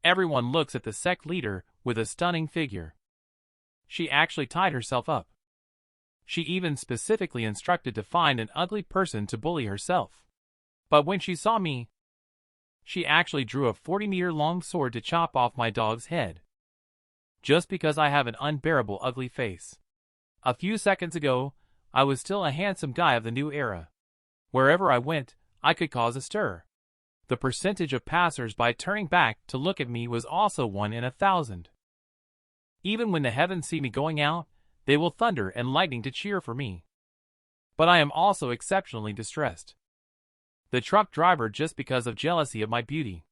Everyone looks at the sect leader with a stunning figure. She actually tied herself up. She even specifically instructed to find an ugly person to bully herself. But when she saw me, she actually drew a 40-meter-long sword to chop off my dog's head. Just because I have an unbearable ugly face. A few seconds ago, I was still a handsome guy of the new era. Wherever I went, I could cause a stir. The percentage of passers-by turning back to look at me was also 1 in 1,000. Even when the heavens see me going out, they will thunder and lightning to cheer for me. But I am also exceptionally distressed. The truck driver just because of jealousy of my beauty.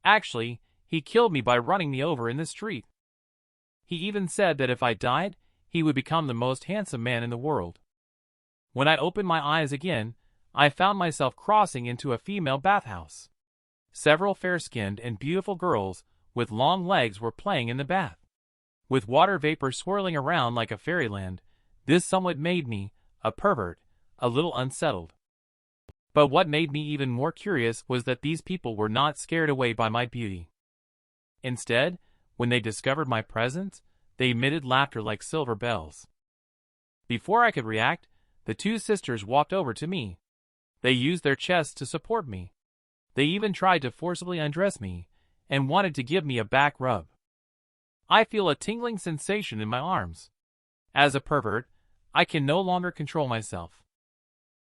Actually, he killed me by running me over in the street. He even said that if I died, he would become the most handsome man in the world. When I opened my eyes again, I found myself crossing into a female bathhouse. Several fair-skinned and beautiful girls with long legs were playing in the bath. With water vapor swirling around like a fairyland, this somewhat made me, a pervert, a little unsettled. But what made me even more curious was that these people were not scared away by my beauty. Instead, when they discovered my presence, they emitted laughter like silver bells. Before I could react, the two sisters walked over to me. They used their chests to support me. They even tried to forcibly undress me, and wanted to give me a back rub. I feel a tingling sensation in my arms. As a pervert, I can no longer control myself.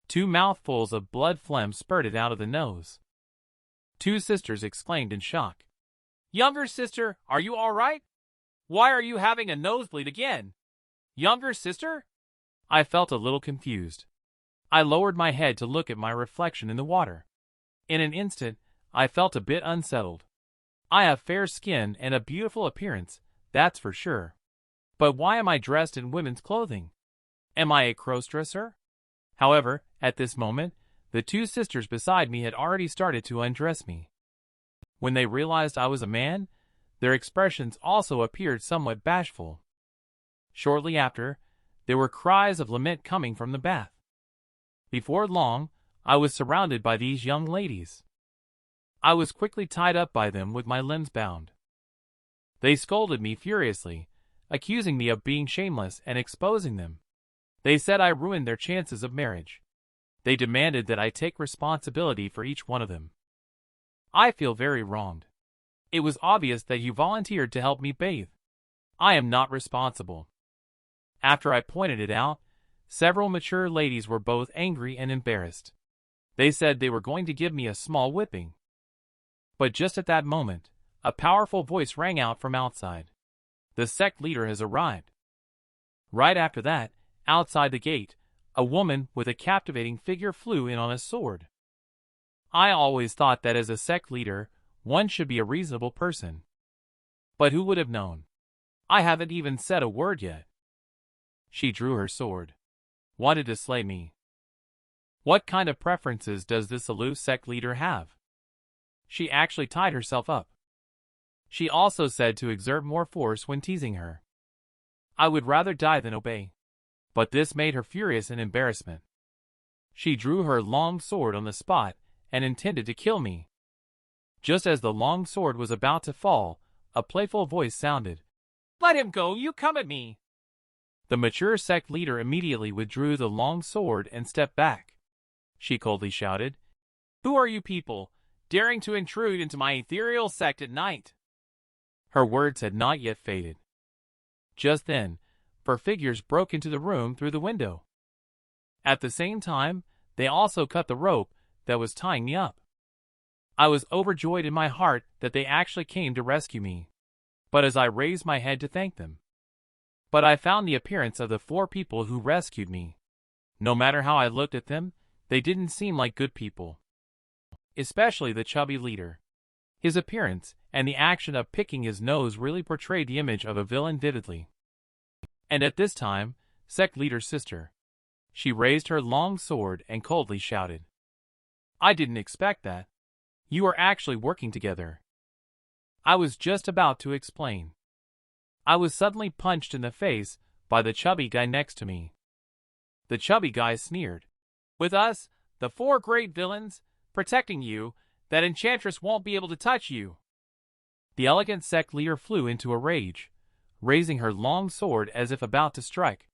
2 mouthfuls of blood phlegm spurted out of the nose. 2 sisters exclaimed in shock. "Younger sister, are you all right? Why are you having a nosebleed again? Younger sister?" I felt a little confused. I lowered my head to look at my reflection in the water. In an instant, I felt a bit unsettled. I have fair skin and a beautiful appearance, that's for sure. But why am I dressed in women's clothing? Am I a cross-dresser? However, at this moment, the 2 sisters beside me had already started to undress me. When they realized I was a man, their expressions also appeared somewhat bashful. Shortly after, there were cries of lament coming from the bath. Before long, I was surrounded by these young ladies. I was quickly tied up by them with my limbs bound. They scolded me furiously, accusing me of being shameless and exposing them. They said I ruined their chances of marriage. They demanded that I take responsibility for each one of them. I feel very wronged. It was obvious that you volunteered to help me bathe. I am not responsible. After I pointed it out, several mature ladies were both angry and embarrassed. They said they were going to give me a small whipping. But just at that moment, a powerful voice rang out from outside. The sect leader has arrived. Right after that, outside the gate, a woman with a captivating figure flew in on a sword. I always thought that as a sect leader, one should be a reasonable person. But who would have known? I haven't even said a word yet. She drew her sword. Wanted to slay me. What kind of preferences does this aloof sect leader have? She actually tied herself up. She also said to exert more force when teasing her. I would rather die than obey. But this made her furious in embarrassment. She drew her long sword on the spot and intended to kill me. Just as the long sword was about to fall, a playful voice sounded. "Let him go, you come at me!" The mature sect leader immediately withdrew the long sword and stepped back. She coldly shouted, "Who are you people, daring to intrude into my ethereal sect at night?" Her words had not yet faded. Just then, 4 figures broke into the room through the window. At the same time, they also cut the rope that was tying me up. I was overjoyed in my heart that they actually came to rescue me. But as I raised my head to thank them, I found the appearance of the 4 people who rescued me. No matter how I looked at them, they didn't seem like good people. Especially the chubby leader. His appearance and the action of picking his nose really portrayed the image of a villain vividly. And at this time, sect leader's sister. She raised her long sword and coldly shouted, "I didn't expect that. You are actually working together." I was just about to explain. I was suddenly punched in the face by the chubby guy next to me. The chubby guy sneered, "With us, the 4 great villains, protecting you, that enchantress won't be able to touch you." The elegant sect leader flew into a rage, raising her long sword as if about to strike.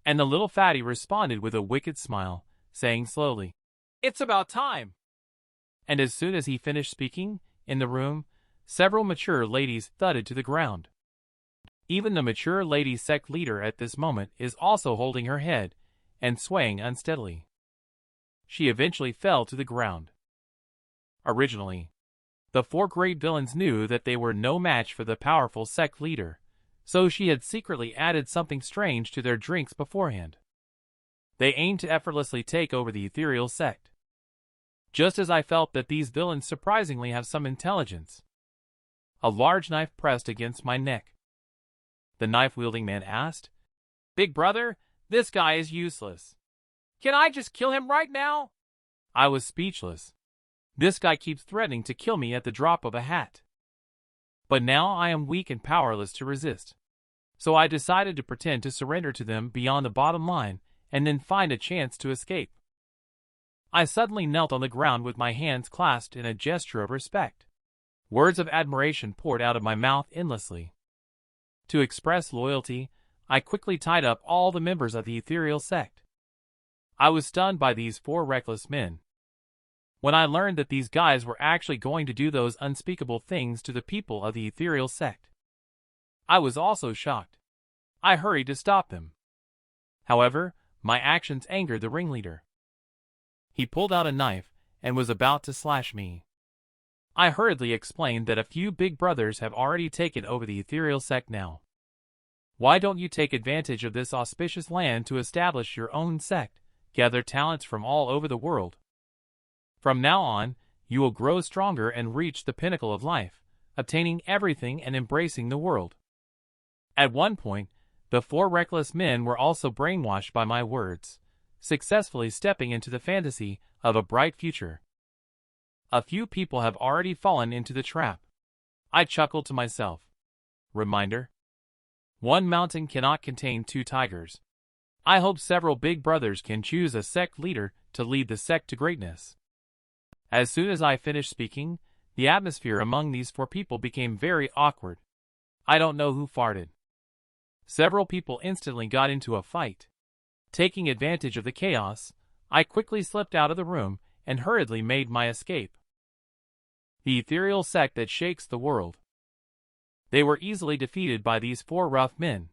And the little fatty responded with a wicked smile, saying slowly, "It's about time." And as soon as he finished speaking, in the room, several mature ladies thudded to the ground. Even the mature lady sect leader at this moment is also holding her head and swaying unsteadily. She eventually fell to the ground. Originally, the four great villains knew that they were no match for the powerful sect leader, so she had secretly added something strange to their drinks beforehand. They aimed to effortlessly take over the ethereal sect. Just as I felt that these villains surprisingly have some intelligence. A large knife pressed against my neck. The knife-wielding man asked, "Big brother, this guy is useless. Can I just kill him right now?" I was speechless. This guy keeps threatening to kill me at the drop of a hat. But now I am weak and powerless to resist. So I decided to pretend to surrender to them beyond the bottom line and then find a chance to escape. I suddenly knelt on the ground with my hands clasped in a gesture of respect. Words of admiration poured out of my mouth endlessly. To express loyalty, I quickly tied up all the members of the ethereal sect. I was stunned by these four reckless men. When I learned that these guys were actually going to do those unspeakable things to the people of the ethereal sect, I was also shocked. I hurried to stop them. However, my actions angered the ringleader. He pulled out a knife and was about to slash me. I hurriedly explained that a few big brothers have already taken over the ethereal sect now. Why don't you take advantage of this auspicious land to establish your own sect, gather talents from all over the world? From now on, you will grow stronger and reach the pinnacle of life, obtaining everything and embracing the world. At one point, the four reckless men were also brainwashed by my words, successfully stepping into the fantasy of a bright future. A few people have already fallen into the trap. I chuckled to myself. Reminder: one mountain cannot contain two tigers. I hope several big brothers can choose a sect leader to lead the sect to greatness. As soon as I finished speaking, the atmosphere among these four people became very awkward. I don't know who farted. Several people instantly got into a fight. Taking advantage of the chaos, I quickly slipped out of the room and hurriedly made my escape. The ethereal sect that shakes the world. They were easily defeated by these four rough men.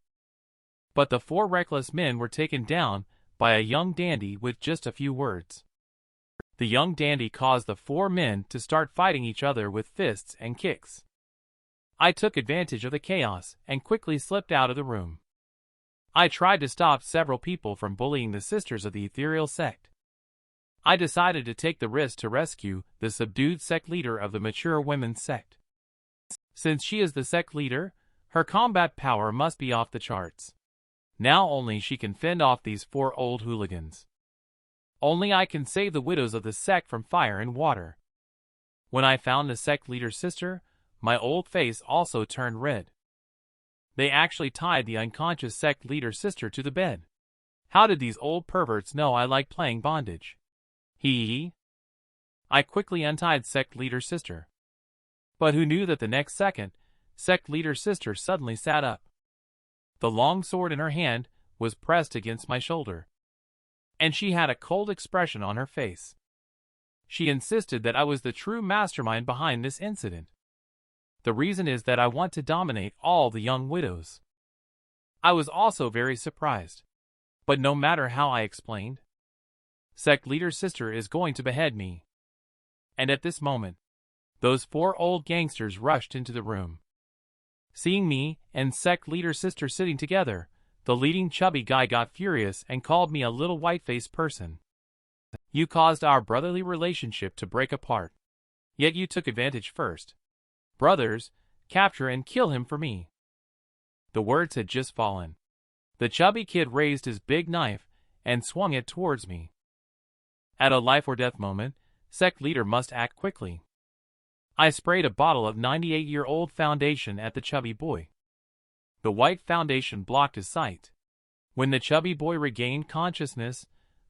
But the four reckless men were taken down by a young dandy with just a few words. The young dandy caused the four men to start fighting each other with fists and kicks. I took advantage of the chaos and quickly slipped out of the room. I tried to stop several people from bullying the sisters of the ethereal sect. I decided to take the risk to rescue the subdued sect leader of the mature women's sect. Since she is the sect leader, her combat power must be off the charts. Now only she can fend off these four old hooligans. Only I can save the widows of the sect from fire and water. When I found the sect leader's sister, my old face also turned red. They actually tied the unconscious sect leader's sister to the bed. How did these old perverts know I like playing bondage? Hee. I quickly untied sect leader's sister. But who knew that the next second, sect leader's sister suddenly sat up. The long sword in her hand was pressed against my shoulder. And she had a cold expression on her face. She insisted that I was the true mastermind behind this incident. The reason is that I want to dominate all the young widows. I was also very surprised. But no matter how I explained, sect leader's sister is going to behead me. And at this moment, those four old gangsters rushed into the room. Seeing me and sect leader's sister sitting together, the leading chubby guy got furious and called me a little white-faced person. You caused our brotherly relationship to break apart. Yet you took advantage first. Brothers, capture and kill him for me. The words had just fallen. The chubby kid raised his big knife and swung it towards me. At a life-or-death moment, sect leader must act quickly. I sprayed a bottle of 98-year-old foundation at the chubby boy. The white foundation blocked his sight. When the chubby boy regained consciousness,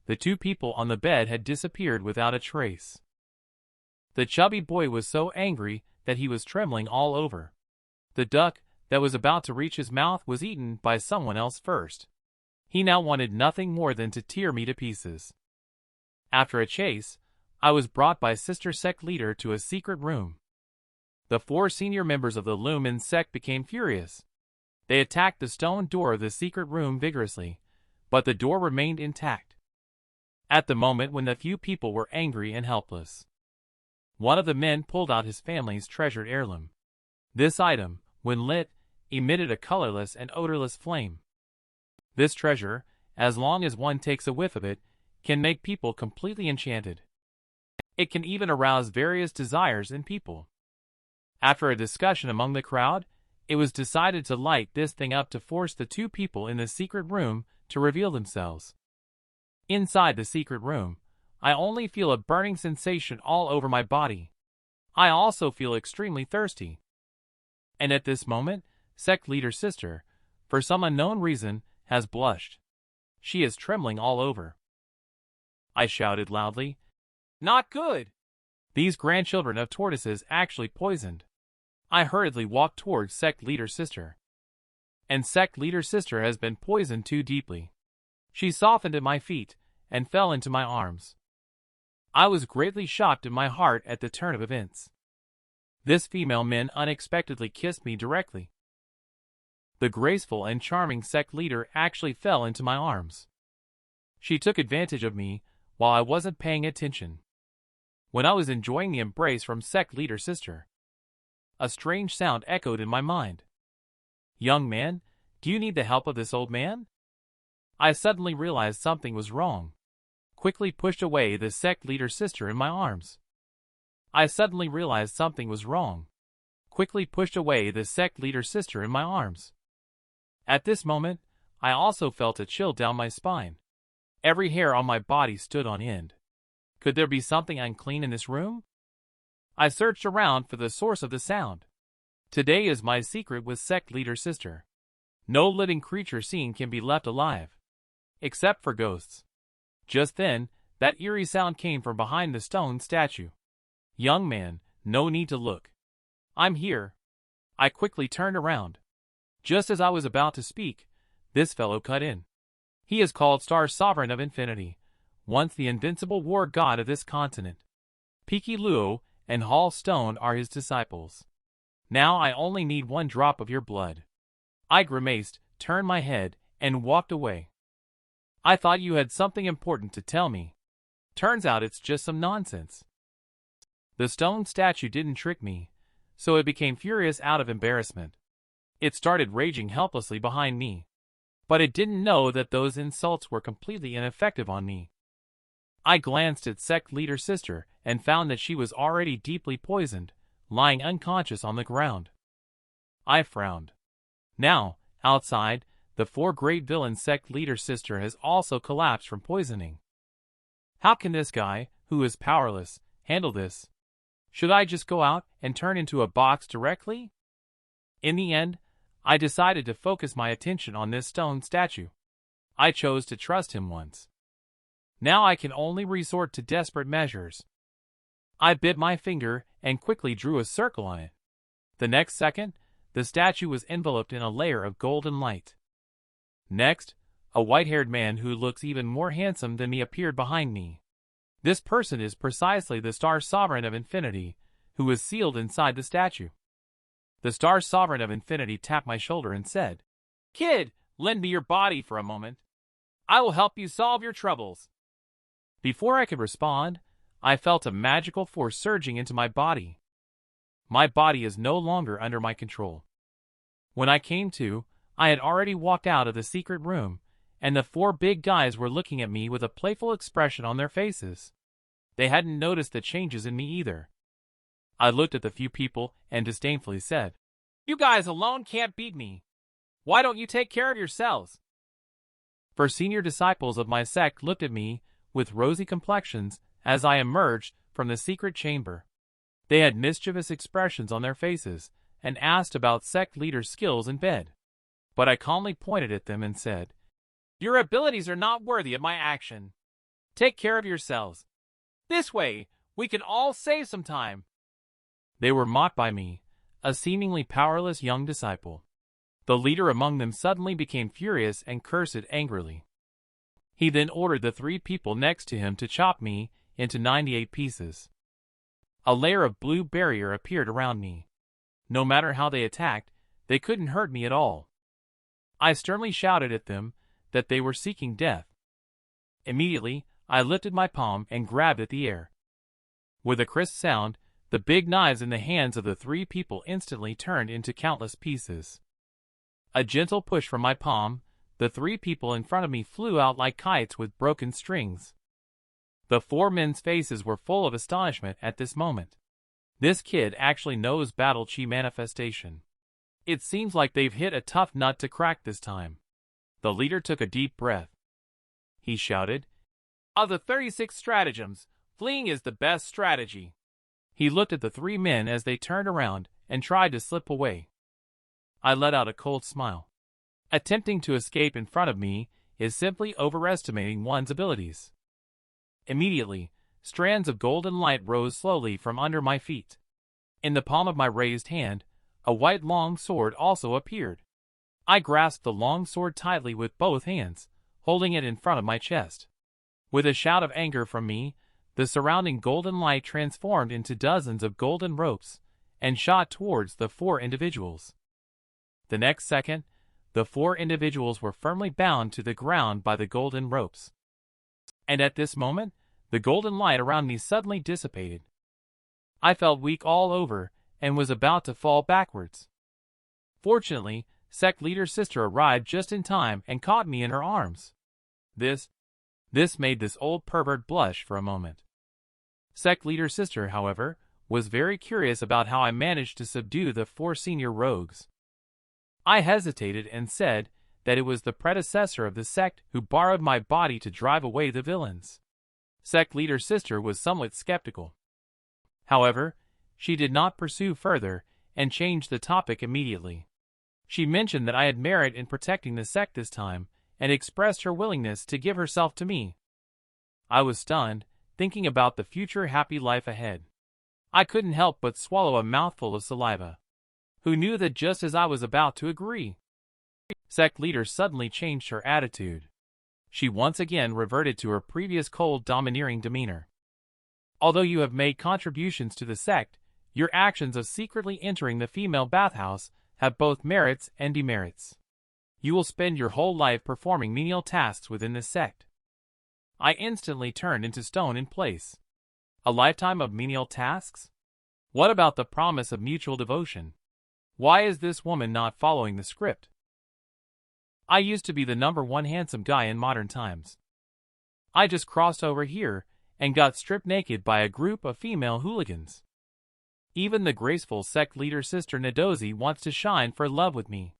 the two people on the bed had disappeared without a trace. The chubby boy was so angry that he was trembling all over. The duck that was about to reach his mouth was eaten by someone else first. He now wanted nothing more than to tear me to pieces. After a chase, I was brought by Sister Sect leader to a secret room. The 4 senior members of the Lumen sect became furious. They attacked the stone door of the secret room vigorously, but the door remained intact. At the moment when the few people were angry and helpless, one of the men pulled out his family's treasured heirloom. This item, when lit, emitted a colorless and odorless flame. This treasure, as long as one takes a whiff of it, can make people completely enchanted. It can even arouse various desires in people. After a discussion among the crowd, it was decided to light this thing up to force the 2 people in the secret room to reveal themselves. Inside the secret room, I only feel a burning sensation all over my body. I also feel extremely thirsty. And at this moment, Sect leader's sister, for some unknown reason, has blushed. She is trembling all over. I shouted loudly, "Not good! These grandchildren of tortoises actually poisoned." I hurriedly walked towards Sect leader's sister. And Sect leader's sister has been poisoned too deeply. She softened at my feet and fell into my arms. I was greatly shocked in my heart at the turn of events. This female man unexpectedly kissed me directly. The graceful and charming sect leader actually fell into my arms. She took advantage of me while I wasn't paying attention. When I was enjoying the embrace from sect leader's sister, a strange sound echoed in my mind. "Young man, do you need the help of this old man?" I suddenly realized something was wrong. Quickly pushed away the sect leader's sister in my arms. I suddenly realized something was wrong. Quickly pushed away the sect leader's sister in my arms. At this moment, I also felt a chill down my spine. Every hair on my body stood on end. Could there be something unclean in this room? I searched around for the source of the sound. Today is my secret with sect leader's sister. No living creature seen can be left alive, except for ghosts. Just then, that eerie sound came from behind the stone statue. "Young man, no need to look. I'm here." I quickly turned around. Just as I was about to speak, this fellow cut in. He is called Star Sovereign of Infinity, once the invincible war god of this continent. Piki Luo and Hall Stone are his disciples. Now I only need 1 drop of your blood. I grimaced, turned my head, and walked away. I thought you had something important to tell me. Turns out it's just some nonsense. The stone statue didn't trick me, so it became furious out of embarrassment. It started raging helplessly behind me. But it didn't know that those insults were completely ineffective on me. I glanced at sect leader's sister and found that she was already deeply poisoned, lying unconscious on the ground. I frowned. Now, outside, the 4 great villain sect leader's sister has also collapsed from poisoning. How can this guy, who is powerless, handle this? Should I just go out and turn into a box directly? In the end, I decided to focus my attention on this stone statue. I chose to trust him once. Now I can only resort to desperate measures. I bit my finger and quickly drew a circle on it. The next second, the statue was enveloped in a layer of golden light. Next, a white-haired man who looks even more handsome than me appeared behind me. This person is precisely the Star Sovereign of Infinity, who is sealed inside the statue. The Star Sovereign of Infinity tapped my shoulder and said, "Kid, lend me your body for a moment. I will help you solve your troubles." Before I could respond, I felt a magical force surging into my body. My body is no longer under my control. When I came to, I had already walked out of the secret room, and the 4 big guys were looking at me with a playful expression on their faces. They hadn't noticed the changes in me either. I looked at the few people and disdainfully said, "You guys alone can't beat me. Why don't you take care of yourselves?" 4 senior disciples of my sect looked at me with rosy complexions as I emerged from the secret chamber. They had mischievous expressions on their faces and asked about sect leader's skills in bed. But I calmly pointed at them and said, "Your abilities are not worthy of my action. Take care of yourselves. This way, we can all save some time." They were mocked by me, a seemingly powerless young disciple. The leader among them suddenly became furious and cursed angrily. He then ordered the 3 people next to him to chop me into 98 pieces. A layer of blue barrier appeared around me. No matter how they attacked, they couldn't hurt me at all. I sternly shouted at them that they were seeking death. Immediately, I lifted my palm and grabbed at the air. With a crisp sound, the big knives in the hands of the 3 people instantly turned into countless pieces. A gentle push from my palm, the 3 people in front of me flew out like kites with broken strings. The 4 men's faces were full of astonishment at this moment. This kid actually knows battle chi manifestation. It seems like they've hit a tough nut to crack this time. The leader took a deep breath. He shouted, "Of the 36 stratagems, fleeing is the best strategy." He looked at the 3 men as they turned around and tried to slip away. I let out a cold smile. Attempting to escape in front of me is simply overestimating one's abilities. Immediately, strands of golden light rose slowly from under my feet. In the palm of my raised hand, a white long sword also appeared. I grasped the long sword tightly with both hands, holding it in front of my chest. With a shout of anger from me, the surrounding golden light transformed into dozens of golden ropes and shot towards the 4 individuals. The next second, the 4 individuals were firmly bound to the ground by the golden ropes. And at this moment, the golden light around me suddenly dissipated. I felt weak all over and was about to fall backwards. Fortunately, Sect leader's sister arrived just in time and caught me in her arms. This made this old pervert blush for a moment. Sect leader's sister, however, was very curious about how I managed to subdue the 4 senior rogues. I hesitated and said that it was the predecessor of the sect who borrowed my body to drive away the villains. Sect leader's sister was somewhat skeptical. However, she did not pursue further and changed the topic immediately. She mentioned that I had merit in protecting the sect this time and expressed her willingness to give herself to me. I was stunned, thinking about the future happy life ahead. I couldn't help but swallow a mouthful of saliva. Who knew that just as I was about to agree? Sect leader suddenly changed her attitude. She once again reverted to her previous cold, domineering demeanor. Although you have made contributions to the sect, your actions of secretly entering the female bathhouse have both merits and demerits. You will spend your whole life performing menial tasks within the sect. I instantly turned into stone in place. A lifetime of menial tasks? What about the promise of mutual devotion? Why is this woman not following the script? I used to be the #1 handsome guy in modern times. I just crossed over here and got stripped naked by a group of female hooligans. Even the graceful sect leader sister Nadozi wants to shine for love with me.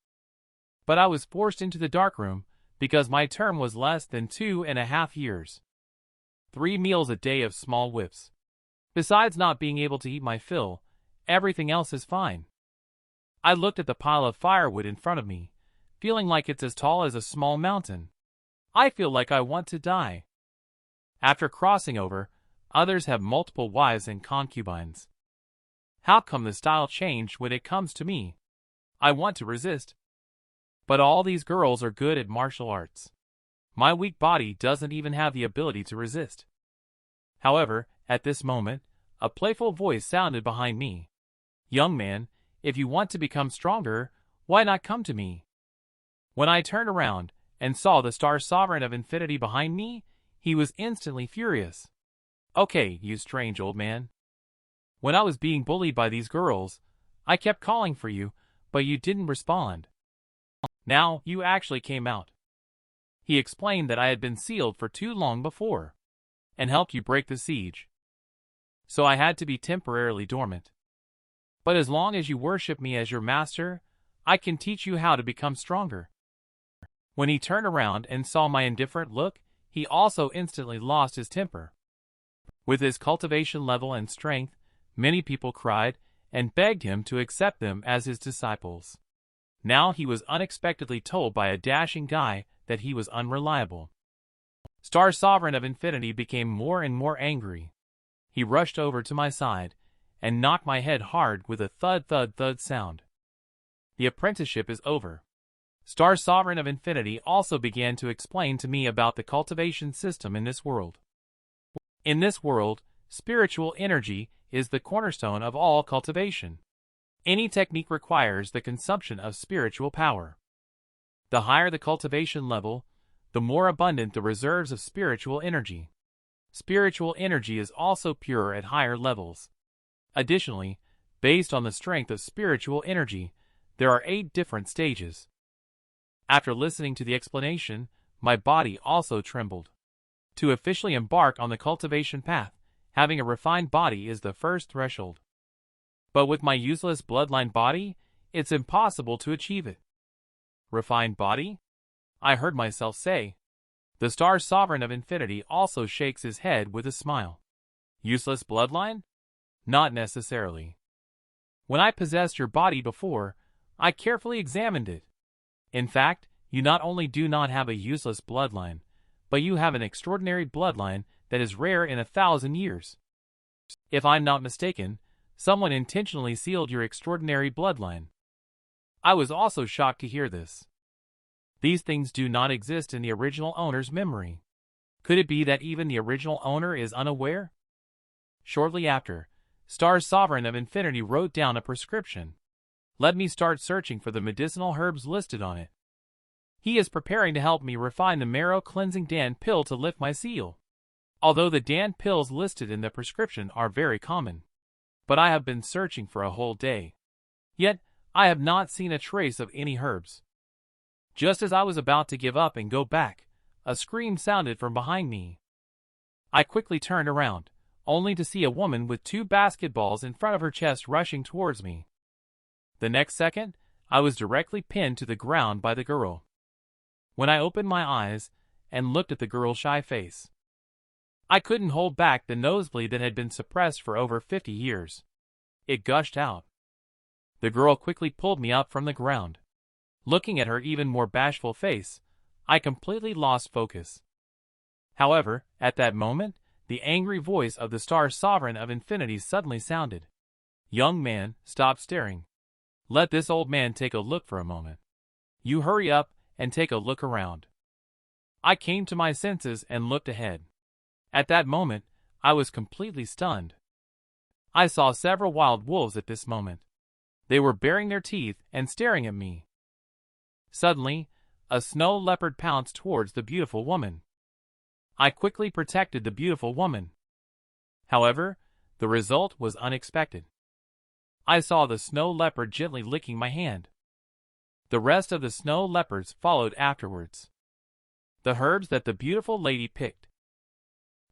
But I was forced into the darkroom because my term was less than 2.5 years. 3 meals a day of small whips. Besides not being able to eat my fill, everything else is fine. I looked at the pile of firewood in front of me, feeling like it's as tall as a small mountain. I feel like I want to die. After crossing over, others have multiple wives and concubines. How come the style changed when it comes to me? I want to resist. But all these girls are good at martial arts. My weak body doesn't even have the ability to resist. However, at this moment, a playful voice sounded behind me. "Young man, if you want to become stronger, why not come to me?" When I turned around and saw the Star Sovereign of Infinity behind me, he was instantly furious. "Okay, you strange old man. When I was being bullied by these girls, I kept calling for you, but you didn't respond. Now, you actually came out." He explained that I had been sealed for too long before, and helped you break the siege. So I had to be temporarily dormant. But as long as you worship me as your master, I can teach you how to become stronger. When he turned around and saw my indifferent look, he also instantly lost his temper. With his cultivation level and strength, many people cried and begged him to accept them as his disciples. Now he was unexpectedly told by a dashing guy that he was unreliable. Star Sovereign of Infinity became more and more angry. He rushed over to my side and knocked my head hard with a thud sound. The apprenticeship is over. Star Sovereign of Infinity also began to explain to me about the cultivation system in this world. In this world, spiritual energy is the cornerstone of all cultivation. Any technique requires the consumption of spiritual power. The higher the cultivation level, the more abundant the reserves of spiritual energy. Spiritual energy is also pure at higher levels. Additionally, based on the strength of spiritual energy, there are 8 different stages. After listening to the explanation, my body also trembled. To officially embark on the cultivation path, having a refined body is the first threshold. But with my useless bloodline body, it's impossible to achieve it. Refined body? I heard myself say. The Star Sovereign of Infinity also shakes his head with a smile. Useless bloodline? Not necessarily. When I possessed your body before, I carefully examined it. In fact, you not only do not have a useless bloodline, but you have an extraordinary bloodline that is rare in 1,000 years. If I'm not mistaken, someone intentionally sealed your extraordinary bloodline. I was also shocked to hear this. These things do not exist in the original owner's memory. Could it be that even the original owner is unaware? Shortly after, Star Sovereign of Infinity wrote down a prescription. Let me start searching for the medicinal herbs listed on it. He is preparing to help me refine the marrow-cleansing Dan pill to lift my seal. Although the Dan pills listed in the prescription are very common. But I have been searching for a whole day. Yet, I have not seen a trace of any herbs. Just as I was about to give up and go back, a scream sounded from behind me. I quickly turned around, only to see a woman with 2 basketballs in front of her chest rushing towards me. The next second, I was directly pinned to the ground by the girl. When I opened my eyes and looked at the girl's shy face, I couldn't hold back the nosebleed that had been suppressed for over 50 years. It gushed out. The girl quickly pulled me up from the ground. Looking at her even more bashful face, I completely lost focus. However, at that moment, the angry voice of the Star Sovereign of Infinity suddenly sounded. Young man, stop staring. Let this old man take a look for a moment. You hurry up and take a look around. I came to my senses and looked ahead. At that moment, I was completely stunned. I saw several wild wolves at this moment. They were baring their teeth and staring at me. Suddenly, a snow leopard pounced towards the beautiful woman. I quickly protected the beautiful woman. However, the result was unexpected. I saw the snow leopard gently licking my hand. The rest of the snow leopards followed afterwards. The herbs that the beautiful lady picked,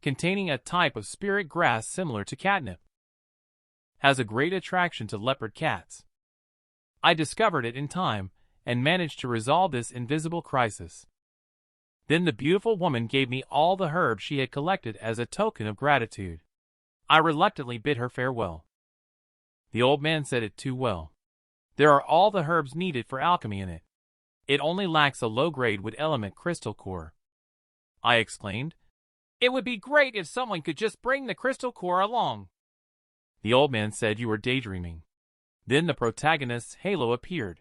containing a type of spirit grass similar to catnip, has a great attraction to leopard cats. I discovered it in time and managed to resolve this invisible crisis. Then the beautiful woman gave me all the herbs she had collected as a token of gratitude. I reluctantly bid her farewell. The old man said it too well. There are all the herbs needed for alchemy in it. It only lacks a low-grade wood element crystal core. I exclaimed. It would be great if someone could just bring the crystal core along. The old man said you were daydreaming. Then the protagonist's halo appeared.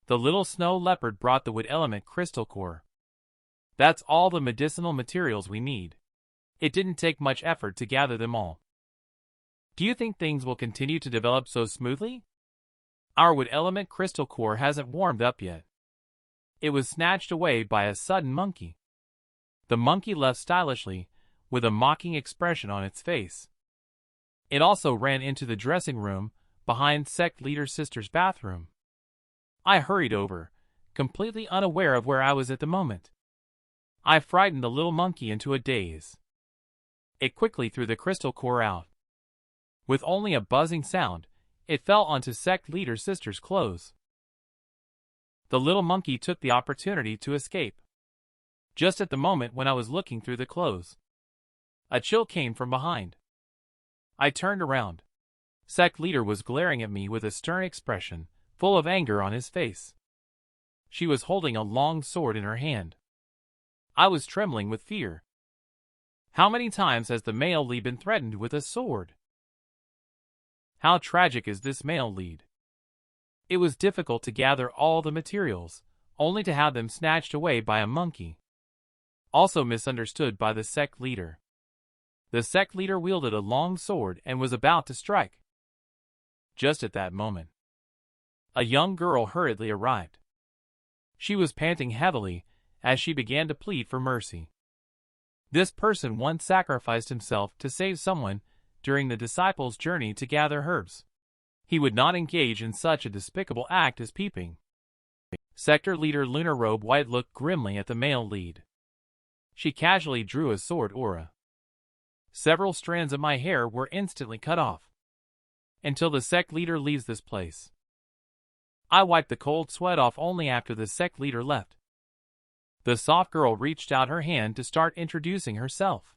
The little snow leopard brought the wood element crystal core. That's all the medicinal materials we need. It didn't take much effort to gather them all. Do you think things will continue to develop so smoothly? Our wood element crystal core hasn't warmed up yet. It was snatched away by a sudden monkey. The monkey left stylishly, with a mocking expression on its face. It also ran into the dressing room, behind Sect leader's sister's bathroom. I hurried over, completely unaware of where I was at the moment. I frightened the little monkey into a daze. It quickly threw the crystal core out. With only a buzzing sound, it fell onto Sect leader's sister's clothes. The little monkey took the opportunity to escape. Just at the moment when I was looking through the clothes, a chill came from behind. I turned around. Sect leader was glaring at me with a stern expression, full of anger on his face. She was holding a long sword in her hand. I was trembling with fear. How many times has the male Lee been threatened with a sword? How tragic is this male lead? It was difficult to gather all the materials, only to have them snatched away by a monkey. Also misunderstood by the sect leader. The sect leader wielded a long sword and was about to strike. Just at that moment, a young girl hurriedly arrived. She was panting heavily as she began to plead for mercy. This person once sacrificed himself to save someone during the disciples' journey to gather herbs. He would not engage in such a despicable act as peeping. Sector leader Lunar Robe White looked grimly at the male lead. She casually drew a sword aura. Several strands of my hair were instantly cut off. Until the sect leader leaves this place. I wiped the cold sweat off only after the sect leader left. The soft girl reached out her hand to start introducing herself.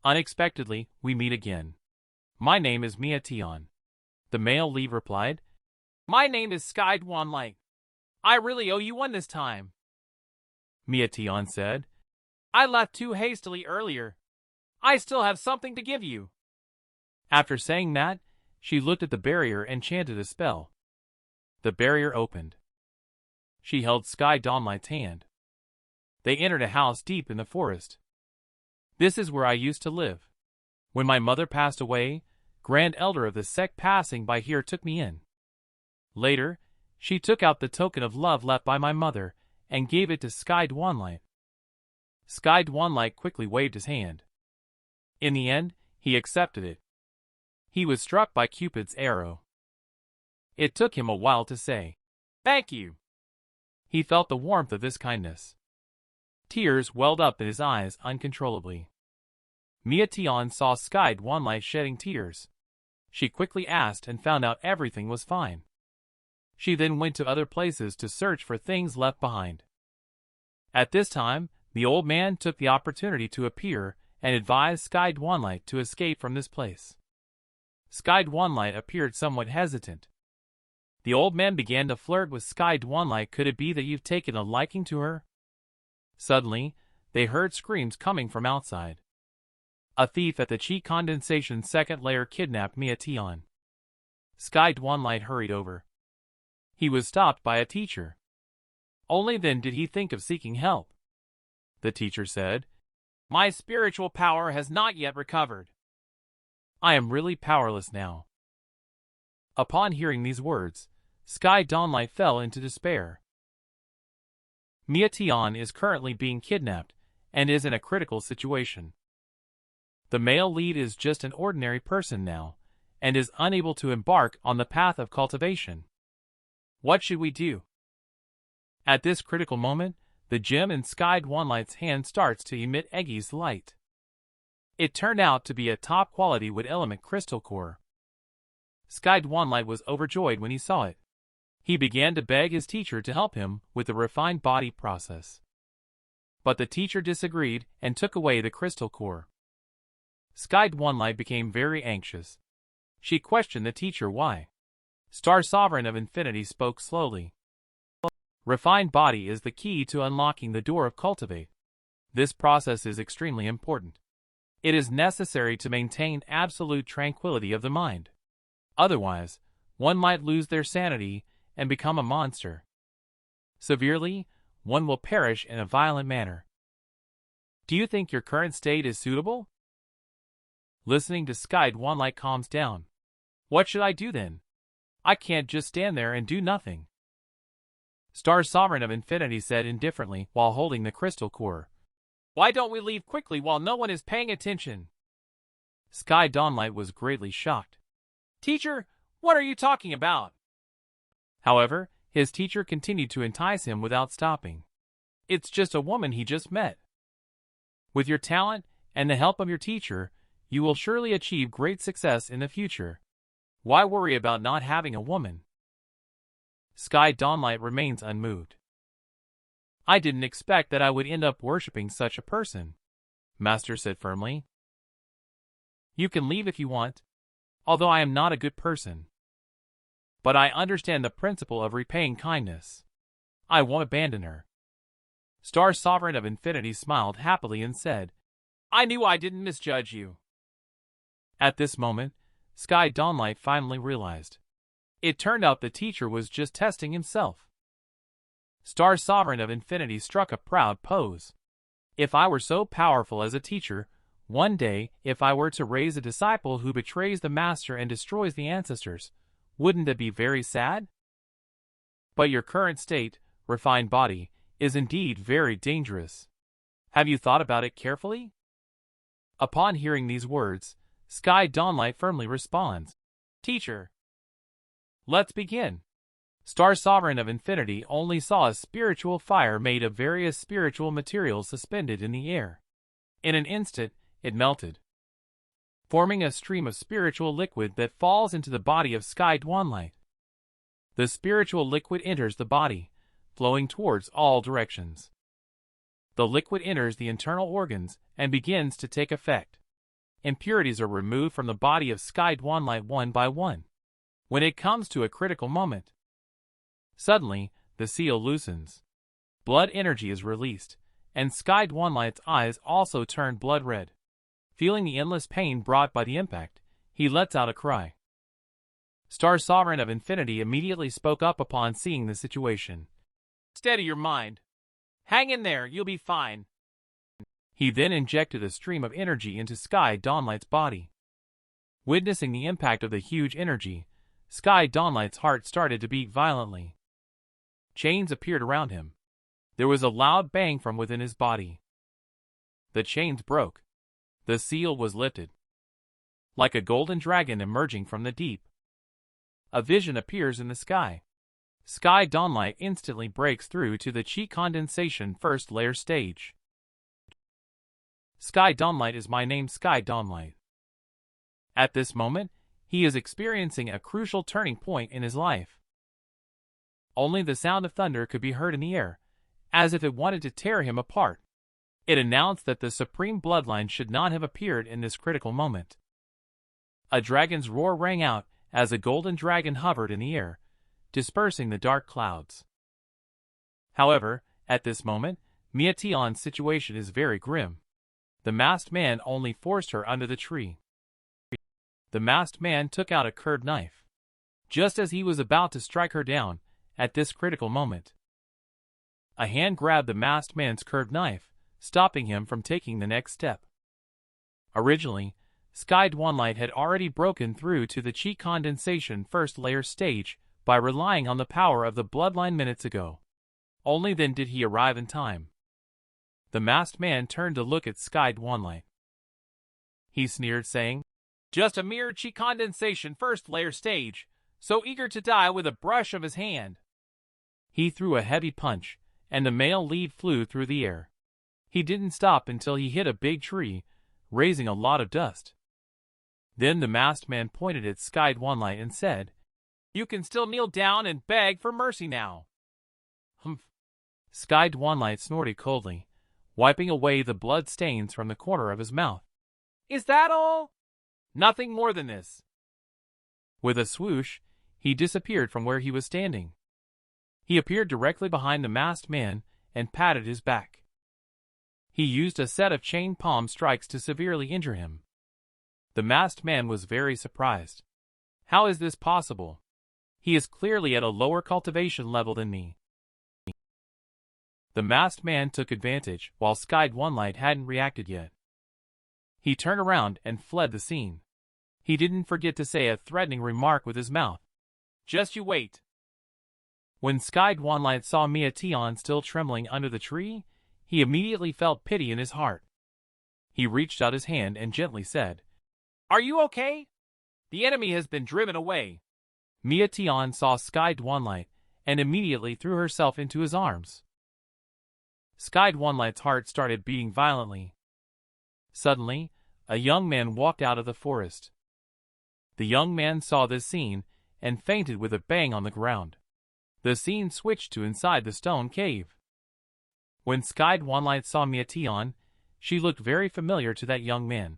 Unexpectedly, we meet again. My name is Mia Tion. The male lead replied. My name is Sky Dwanligh. I really owe you one this time. Mia Tion said. I left too hastily earlier. I still have something to give you. After saying that, she looked at the barrier and chanted a spell. The barrier opened. She held Sky Dwanligh's hand. They entered a house deep in the forest. This is where I used to live. When my mother passed away, Grand Elder of the sect passing by here took me in. Later, she took out the token of love left by my mother and gave it to Sky Dwanligh. Sky Dwanligh quickly waved his hand. In the end, he accepted it. He was struck by Cupid's arrow. It took him a while to say, "Thank you." He felt the warmth of this kindness. Tears welled up in his eyes uncontrollably. Mia Tion saw Sky Dwanligh shedding tears. She quickly asked and found out everything was fine. She then went to other places to search for things left behind. At this time, the old man took the opportunity to appear and advised Sky Dwanligh to escape from this place. Sky Dwanligh appeared somewhat hesitant. The old man began to flirt with Sky Dwanligh. Could it be that you've taken a liking to her? Suddenly, they heard screams coming from outside. A thief at the Chi Condensation second layer kidnapped Mia Tion. Sky Dwanligh hurried over. He was stopped by a teacher. Only then did he think of seeking help. The teacher said, "My spiritual power has not yet recovered. I am really powerless now." Upon hearing these words, Sky Dwanligh fell into despair. Mia Tion is currently being kidnapped and is in a critical situation. The male lead is just an ordinary person now and is unable to embark on the path of cultivation. What should we do? At this critical moment, the gem in Sky Dwanligh's hand starts to emit Eggy's light. It turned out to be a top-quality wood element crystal core. Sky Dwanligh was overjoyed when he saw it. He began to beg his teacher to help him with the refined body process. But the teacher disagreed and took away the crystal core. Sky Dwanligh became very anxious. She questioned the teacher why. Star Sovereign of Infinity spoke slowly. Refined body is the key to unlocking the door of cultivate. This process is extremely important. It is necessary to maintain absolute tranquility of the mind. Otherwise, one might lose their sanity and become a monster. Severely, one will perish in a violent manner. Do you think your current state is suitable? Listening to Sky Dwanligh calms down. What should I do then? I can't just stand there and do nothing. Star Sovereign of Infinity said indifferently while holding the crystal core. Why don't we leave quickly while no one is paying attention? Sky Dwanligh was greatly shocked. Teacher, what are you talking about? However, his teacher continued to entice him without stopping. It's just a woman he just met. With your talent and the help of your teacher, you will surely achieve great success in the future. Why worry about not having a woman? Sky Dwanligh remains unmoved. I didn't expect that I would end up worshipping such a person, Master said firmly. You can leave if you want, although I am not a good person. But I understand the principle of repaying kindness. I won't abandon her. Star Sovereign of Infinity smiled happily and said, I knew I didn't misjudge you. At this moment, Sky Dwanligh finally realized. It turned out the teacher was just testing himself. Star Sovereign of Infinity struck a proud pose. If I were so powerful as a teacher, one day, if I were to raise a disciple who betrays the master and destroys the ancestors, wouldn't it be very sad? But your current state, refined body, is indeed very dangerous. Have you thought about it carefully? Upon hearing these words, Sky Dwanligh firmly responds, Teacher, let's begin. Star Sovereign of Infinity only saw a spiritual fire made of various spiritual materials suspended in the air. In an instant, it melted, forming a stream of spiritual liquid that falls into the body of Sky Dwanligh. The spiritual liquid enters the body, flowing towards all directions. The liquid enters the internal organs and begins to take effect. Impurities are removed from the body of Sky Dwanligh one by one. When it comes to a critical moment, suddenly, the seal loosens. Blood energy is released, and Sky Dwanligh's eyes also turn blood red. Feeling the endless pain brought by the impact, he lets out a cry. Star Sovereign of Infinity immediately spoke up upon seeing the situation. Steady your mind. Hang in there, you'll be fine. He then injected a stream of energy into Sky Dwanligh's body. Witnessing the impact of the huge energy, Sky Dwanligh's heart started to beat violently. Chains appeared around him. There was a loud bang from within his body. The chains broke. The seal was lifted. Like a golden dragon emerging from the deep, a vision appears in the sky. Sky Dwanligh instantly breaks through to the chi condensation first layer stage. Sky Dwanligh is my name, Sky Dwanligh. At this moment, he is experiencing a crucial turning point in his life. Only the sound of thunder could be heard in the air, as if it wanted to tear him apart. It announced that the supreme bloodline should not have appeared in this critical moment. A dragon's roar rang out as a golden dragon hovered in the air, dispersing the dark clouds. However, at this moment, Mia Tion's situation is very grim. The masked man only forced her under the tree. The masked man took out a curved knife. Just as he was about to strike her down, at this critical moment, a hand grabbed the masked man's curved knife, stopping him from taking the next step. Originally, Sky Dwanligh had already broken through to the chi condensation first layer stage by relying on the power of the bloodline minutes ago. Only then did he arrive in time. The masked man turned to look at Sky Dwanligh. He sneered, saying, Just a mere chi condensation first layer stage, so eager to die with a brush of his hand. He threw a heavy punch, and the male lead flew through the air. He didn't stop until he hit a big tree, raising a lot of dust. Then the masked man pointed at Sky Dwanligh and said, You can still kneel down and beg for mercy now. Humph. Sky Dwanligh snorted coldly, wiping away the blood stains from the corner of his mouth. Is that all? Nothing more than this. With a swoosh, he disappeared from where he was standing. He appeared directly behind the masked man and patted his back. He used a set of chain palm strikes to severely injure him. The masked man was very surprised. How is this possible? He is clearly at a lower cultivation level than me. The masked man took advantage while Sky Dwanligh hadn't reacted yet. He turned around and fled the scene. He didn't forget to say a threatening remark with his mouth. Just you wait. When Sky Dwanligh saw Mia Tion still trembling under the tree, he immediately felt pity in his heart. He reached out his hand and gently said, Are you okay? The enemy has been driven away. Mia Tion saw Sky Dwanligh and immediately threw herself into his arms. Sky Dwanligh's heart started beating violently. Suddenly, a young man walked out of the forest. The young man saw this scene and fainted with a bang on the ground. The scene switched to inside the stone cave. When Sky Dwanligh saw Mia Tion, she looked very familiar to that young man.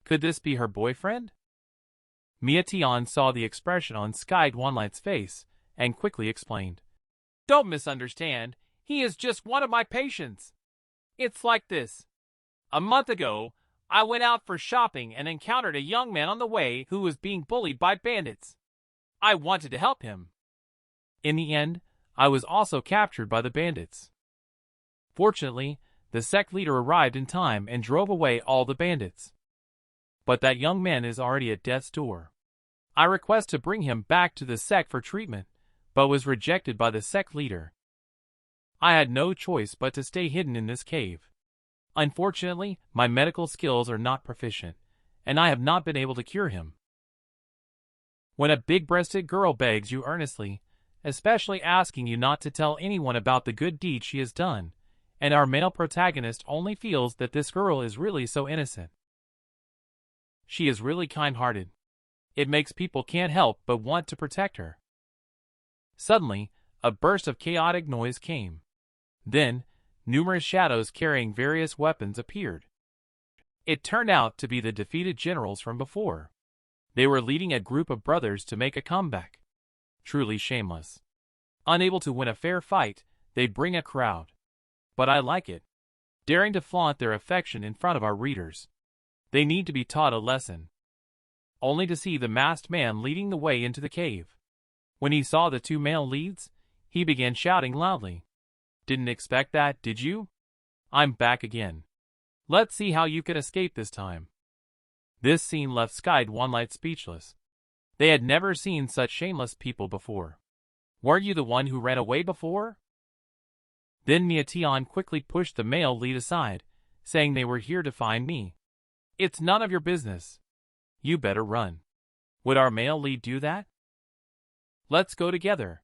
Could this be her boyfriend? Mia Tion saw the expression on Sky Dwanligh's face and quickly explained. Don't misunderstand, he is just one of my patients. It's like this. A month ago, I went out for shopping and encountered a young man on the way who was being bullied by bandits. I wanted to help him. In the end, I was also captured by the bandits. Fortunately, the sect leader arrived in time and drove away all the bandits. But that young man is already at death's door. I request to bring him back to the sect for treatment, but was rejected by the sect leader. I had no choice but to stay hidden in this cave. Unfortunately, my medical skills are not proficient, and I have not been able to cure him. When a big-breasted girl begs you earnestly, especially asking you not to tell anyone about the good deed she has done, and our male protagonist only feels that this girl is really so innocent. She is really kind-hearted. It makes people can't help but want to protect her. Suddenly, a burst of chaotic noise came. Then, numerous shadows carrying various weapons appeared. It turned out to be the defeated generals from before. They were leading a group of brothers to make a comeback. Truly shameless. Unable to win a fair fight, they bring a crowd. But I like it. Daring to flaunt their affection in front of our readers. They need to be taught a lesson. Only to see the masked man leading the way into the cave. When he saw the two male leads, he began shouting loudly. Didn't expect that, did you? I'm back again. Let's see how you can escape this time. This scene left Sky Dwanligh speechless. They had never seen such shameless people before. Weren't you the one who ran away before? Then Miation quickly pushed the male lead aside, saying they were here to find me. It's none of your business. You better run. Would our male lead do that? Let's go together.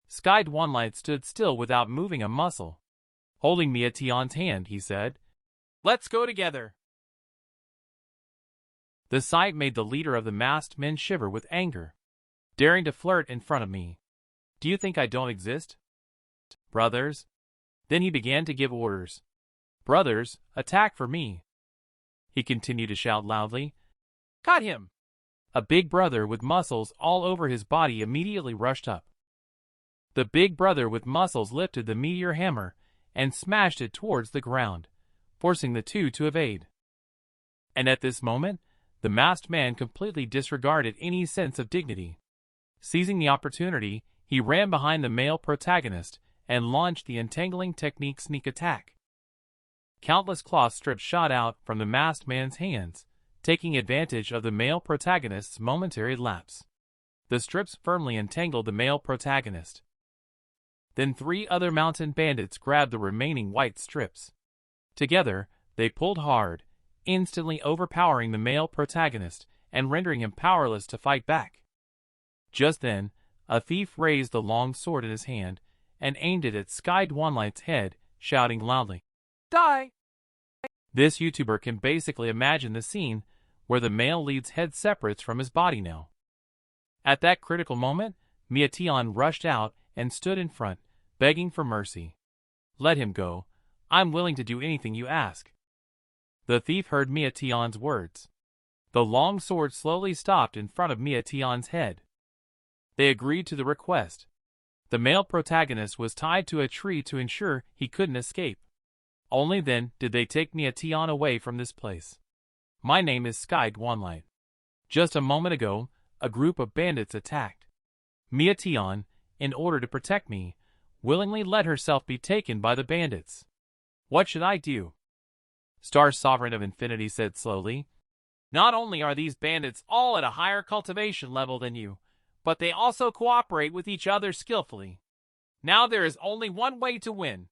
Sky Dwanligh stood still without moving a muscle. Holding Miation's hand, he said, Let's go together. The sight made the leader of the masked men shiver with anger. Daring to flirt in front of me. Do you think I don't exist? Brothers? Then he began to give orders. Brothers, attack for me. He continued to shout loudly. Cut him! A big brother with muscles all over his body immediately rushed up. The big brother with muscles lifted the meteor hammer and smashed it towards the ground, forcing the two to evade. And at this moment, the masked man completely disregarded any sense of dignity. Seizing the opportunity, he ran behind the male protagonist and launched the entangling technique sneak attack. Countless cloth strips shot out from the masked man's hands, taking advantage of the male protagonist's momentary lapse. The strips firmly entangled the male protagonist. Then three other mountain bandits grabbed the remaining white strips. Together, they pulled hard, instantly overpowering the male protagonist and rendering him powerless to fight back. Just then, a thief raised the long sword in his hand and aimed it at Sky Dwanligh's head, shouting loudly, Die! This YouTuber can basically imagine the scene where the male lead's head separates from his body now. At that critical moment, Miation rushed out and stood in front, begging for mercy. Let him go. I'm willing to do anything you ask. The thief heard Miation's words. The long sword slowly stopped in front of Miation's head. They agreed to the request. The male protagonist was tied to a tree to ensure he couldn't escape. Only then did they take Miation away from this place. My name is Sky Dwanligh. Just a moment ago, a group of bandits attacked. Miation, in order to protect me, willingly let herself be taken by the bandits. What should I do? Star Sovereign of Infinity said slowly. Not only are these bandits all at a higher cultivation level than you, but they also cooperate with each other skillfully. Now there is only one way to win.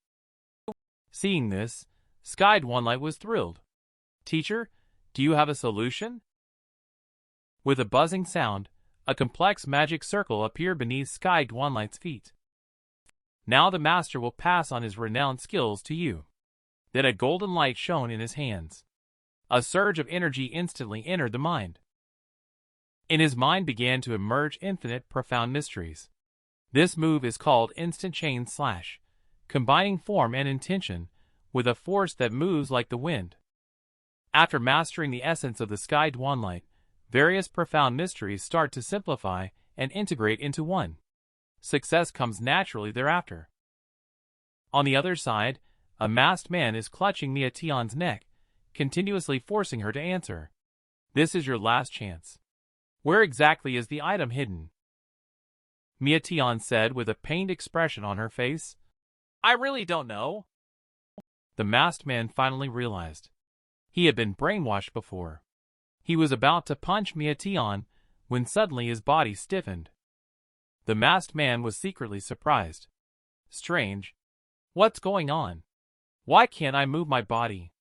Seeing this, Sky Dwanligh was thrilled. Teacher, do you have a solution? With a buzzing sound, a complex magic circle appeared beneath Sky Dwanligh's feet. Now the master will pass on his renowned skills to you. Then a golden light shone in his hands. A surge of energy instantly entered the mind. In his mind began to emerge infinite profound mysteries. This move is called Instant Chain Slash, combining form and intention with a force that moves like the wind. After mastering the essence of the Sky Dwanligh, various profound mysteries start to simplify and integrate into one. Success comes naturally thereafter. On the other side, a masked man is clutching Miation's neck, continuously forcing her to answer. This is your last chance. Where exactly is the item hidden? Mia-Tian said with a pained expression on her face. I really don't know. The masked man finally realized. He had been brainwashed before. He was about to punch Mia-Tian when suddenly his body stiffened. The masked man was secretly surprised. Strange. What's going on? Why can't I move my body?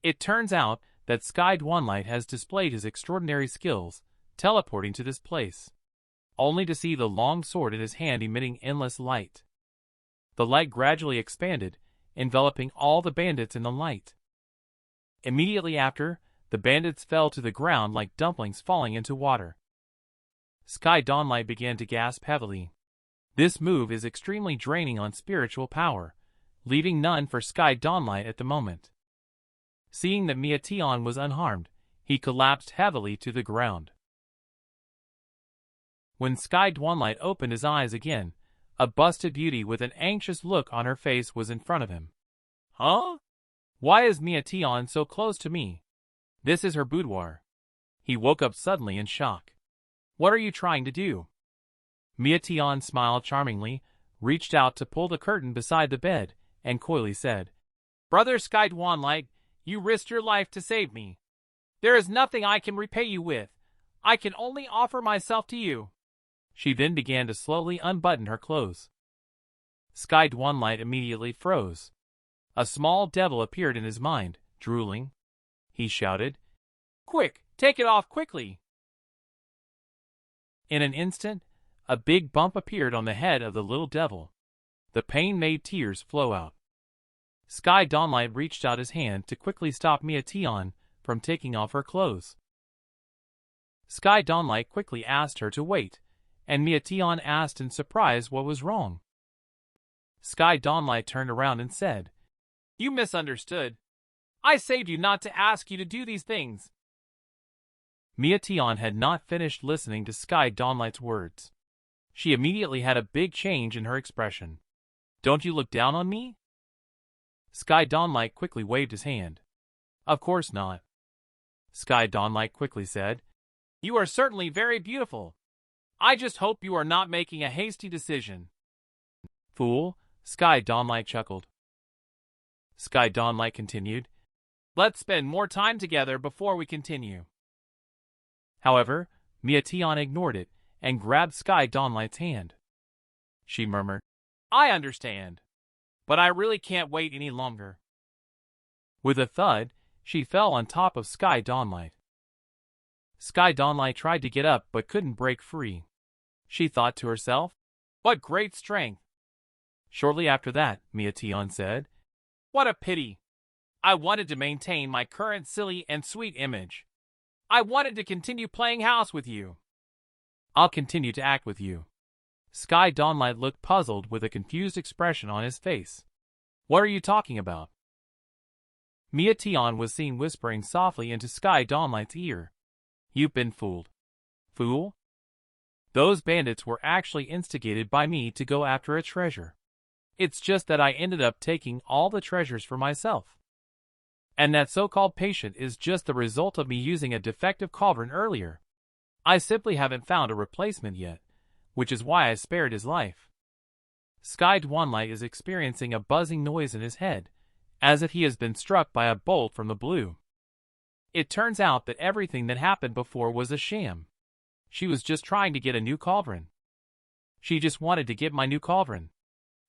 It turns out that Sky Dwanligh has displayed his extraordinary skills, teleporting to this place, only to see the long sword in his hand emitting endless light. The light gradually expanded, enveloping all the bandits in the light. Immediately after, the bandits fell to the ground like dumplings falling into water. Sky Dwanligh began to gasp heavily. This move is extremely draining on spiritual power, leaving none for Sky Dwanligh at the moment. Seeing that Mia-Tian was unharmed, he collapsed heavily to the ground. When Sky Dwanligh opened his eyes again, a busted beauty with an anxious look on her face was in front of him. Huh? Why is Mia-Tian so close to me? This is her boudoir. He woke up suddenly in shock. What are you trying to do? Mia-Tian smiled charmingly, reached out to pull the curtain beside the bed, and coyly said, Brother Sky Dwanligh, you risked your life to save me. There is nothing I can repay you with. I can only offer myself to you. She then began to slowly unbutton her clothes. Sky Dwanligh immediately froze. A small devil appeared in his mind, drooling. He shouted, Quick, take it off quickly! In an instant, a big bump appeared on the head of the little devil. The pain made tears flow out. Sky Dwanligh reached out his hand to quickly stop Mia-Tian from taking off her clothes. Sky Dwanligh quickly asked her to wait, and Mia-Tian asked in surprise what was wrong. Sky Dwanligh turned around and said, You misunderstood. I saved you not to ask you to do these things. Mia-Tian had not finished listening to Sky Dwanligh's words. She immediately had a big change in her expression. Don't you look down on me? Sky Dwanligh quickly waved his hand. Of course not. Sky Dwanligh quickly said, You are certainly very beautiful. I just hope you are not making a hasty decision. Fool, Sky Dwanligh chuckled. Sky Dwanligh continued, Let's spend more time together before we continue. However, Mia-Tian ignored it and grabbed Sky Dwanligh's hand. She murmured, I understand, but I really can't wait any longer. With a thud, she fell on top of Sky Dwanligh. Sky Dwanligh tried to get up but couldn't break free. She thought to herself, What great strength! Shortly after that, Mia-Tian said, What a pity! I wanted to maintain my current silly and sweet image. I wanted to continue playing house with you. I'll continue to act with you. Sky Dwanligh looked puzzled with a confused expression on his face. What are you talking about? Mia-Tian was seen whispering softly into Sky Dwanligh's ear. You've been fooled. Fool? Those bandits were actually instigated by me to go after a treasure. It's just that I ended up taking all the treasures for myself. And that so-called patient is just the result of me using a defective cauldron earlier. I simply haven't found a replacement yet, which is why I spared his life. Sky Dwanligh is experiencing a buzzing noise in his head, as if he has been struck by a bolt from the blue. It turns out that everything that happened before was a sham. She was just trying to get a new cauldron. She just wanted to get my new cauldron.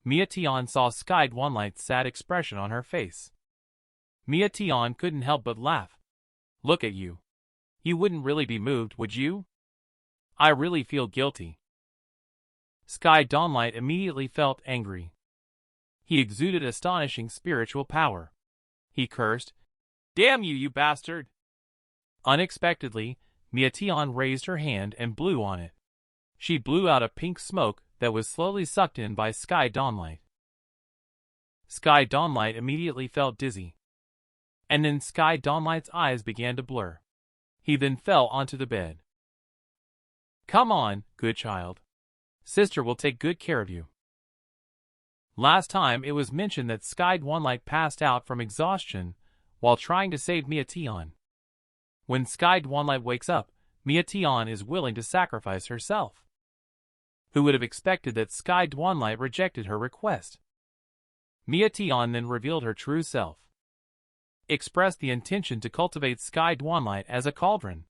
Mia-Tian saw Sky Dwanligh's sad expression on her face. Mia-Tian couldn't help but laugh. Look at you. You wouldn't really be moved, would you? I really feel guilty. Sky Dwanligh immediately felt angry. He exuded astonishing spiritual power. He cursed, Damn you, you bastard! Unexpectedly, Mia-Tian raised her hand and blew on it. She blew out a pink smoke that was slowly sucked in by Sky Dwanligh. Sky Dwanligh immediately felt dizzy. And then Sky Dwanligh's eyes began to blur. He then fell onto the bed. Come on, good child. Sister will take good care of you. Last time it was mentioned that Sky Dwanligh passed out from exhaustion while trying to save Mia Tion. When Sky Dwanligh wakes up, Mia Tion is willing to sacrifice herself. Who would have expected that Sky Dwanligh rejected her request? Mia Tion then revealed her true self. Expressed the intention to cultivate Sky Dwanligh as a cauldron.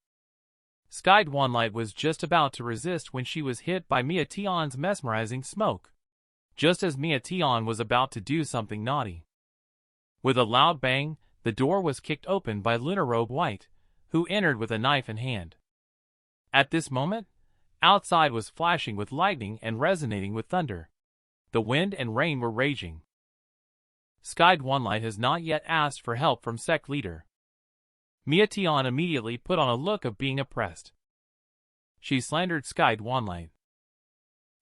Sky Dwanligh was just about to resist when she was hit by Mia Tion's mesmerizing smoke, just as Mia Tion was about to do something naughty. With a loud bang, the door was kicked open by Lunar Robe White, who entered with a knife in hand. At this moment, outside was flashing with lightning and resonating with thunder. The wind and rain were raging. Sky Dwanligh has not yet asked for help from Sect leader. Mia Tion immediately put on a look of being oppressed. She slandered Sky Dwanligh.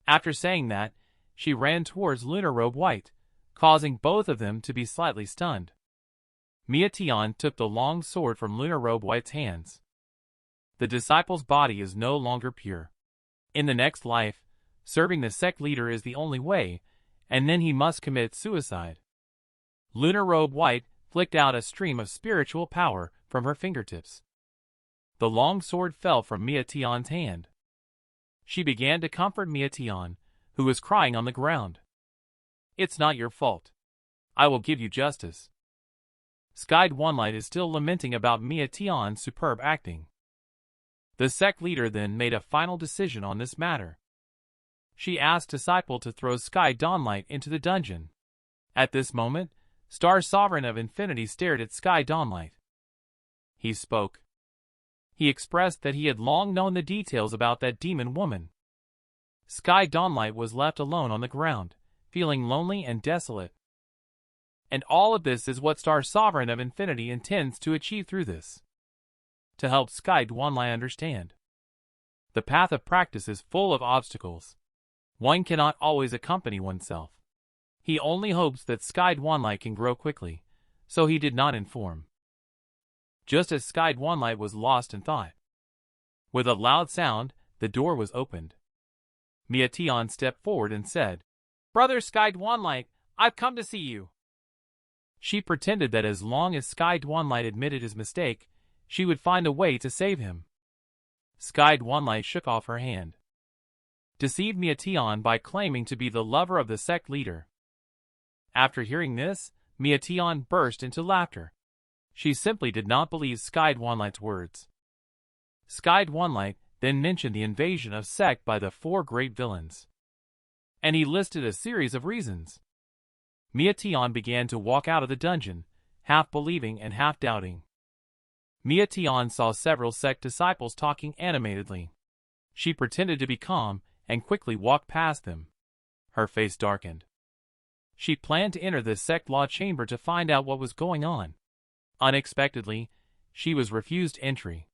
After saying that, she ran towards Lunar Robe White, causing both of them to be slightly stunned. Mia Tion took the long sword from Lunar Robe White's hands. The disciple's body is no longer pure. In the next life, serving the sect leader is the only way, and then he must commit suicide. Lunar Robe White flicked out a stream of spiritual power from her fingertips. The long sword fell from Mia Tion's hand. She began to comfort Mia Tion, who was crying on the ground. "It's not your fault. I will give you justice." Sky Dwanligh is still lamenting about Mia Tion's superb acting. The sect leader then made a final decision on this matter. She asked Disciple to throw Sky Dwanligh into the dungeon. At this moment, Star Sovereign of Infinity stared at Sky Dwanligh. He spoke. He expressed that he had long known the details about that demon woman. Sky Dwanligh was left alone on the ground, feeling lonely and desolate. And all of this is what Star Sovereign of Infinity intends to achieve through this. To help Sky Dwanligh understand. The path of practice is full of obstacles. One cannot always accompany oneself. He only hopes that Sky Dwanligh can grow quickly, so he did not inform. Just as Sky Dwanligh was lost in thought. With a loud sound, the door was opened. Mia Tion stepped forward and said, "Brother Sky Dwanligh, I've come to see you." She pretended that as long as Sky Dwanligh admitted his mistake, she would find a way to save him. Sky Dwanligh shook off her hand. Deceived Mia Tion by claiming to be the lover of the sect leader. After hearing this, Mia Tion burst into laughter. She simply did not believe Sky Dwanligh's words. Sky Dwanligh then mentioned the invasion of Sect by the 4 great villains. And he listed a series of reasons. Mia Tion began to walk out of the dungeon, half believing and half doubting. Mia Tion saw several Sect disciples talking animatedly. She pretended to be calm and quickly walked past them. Her face darkened. She planned to enter the Sect law chamber to find out what was going on. Unexpectedly, she was refused entry.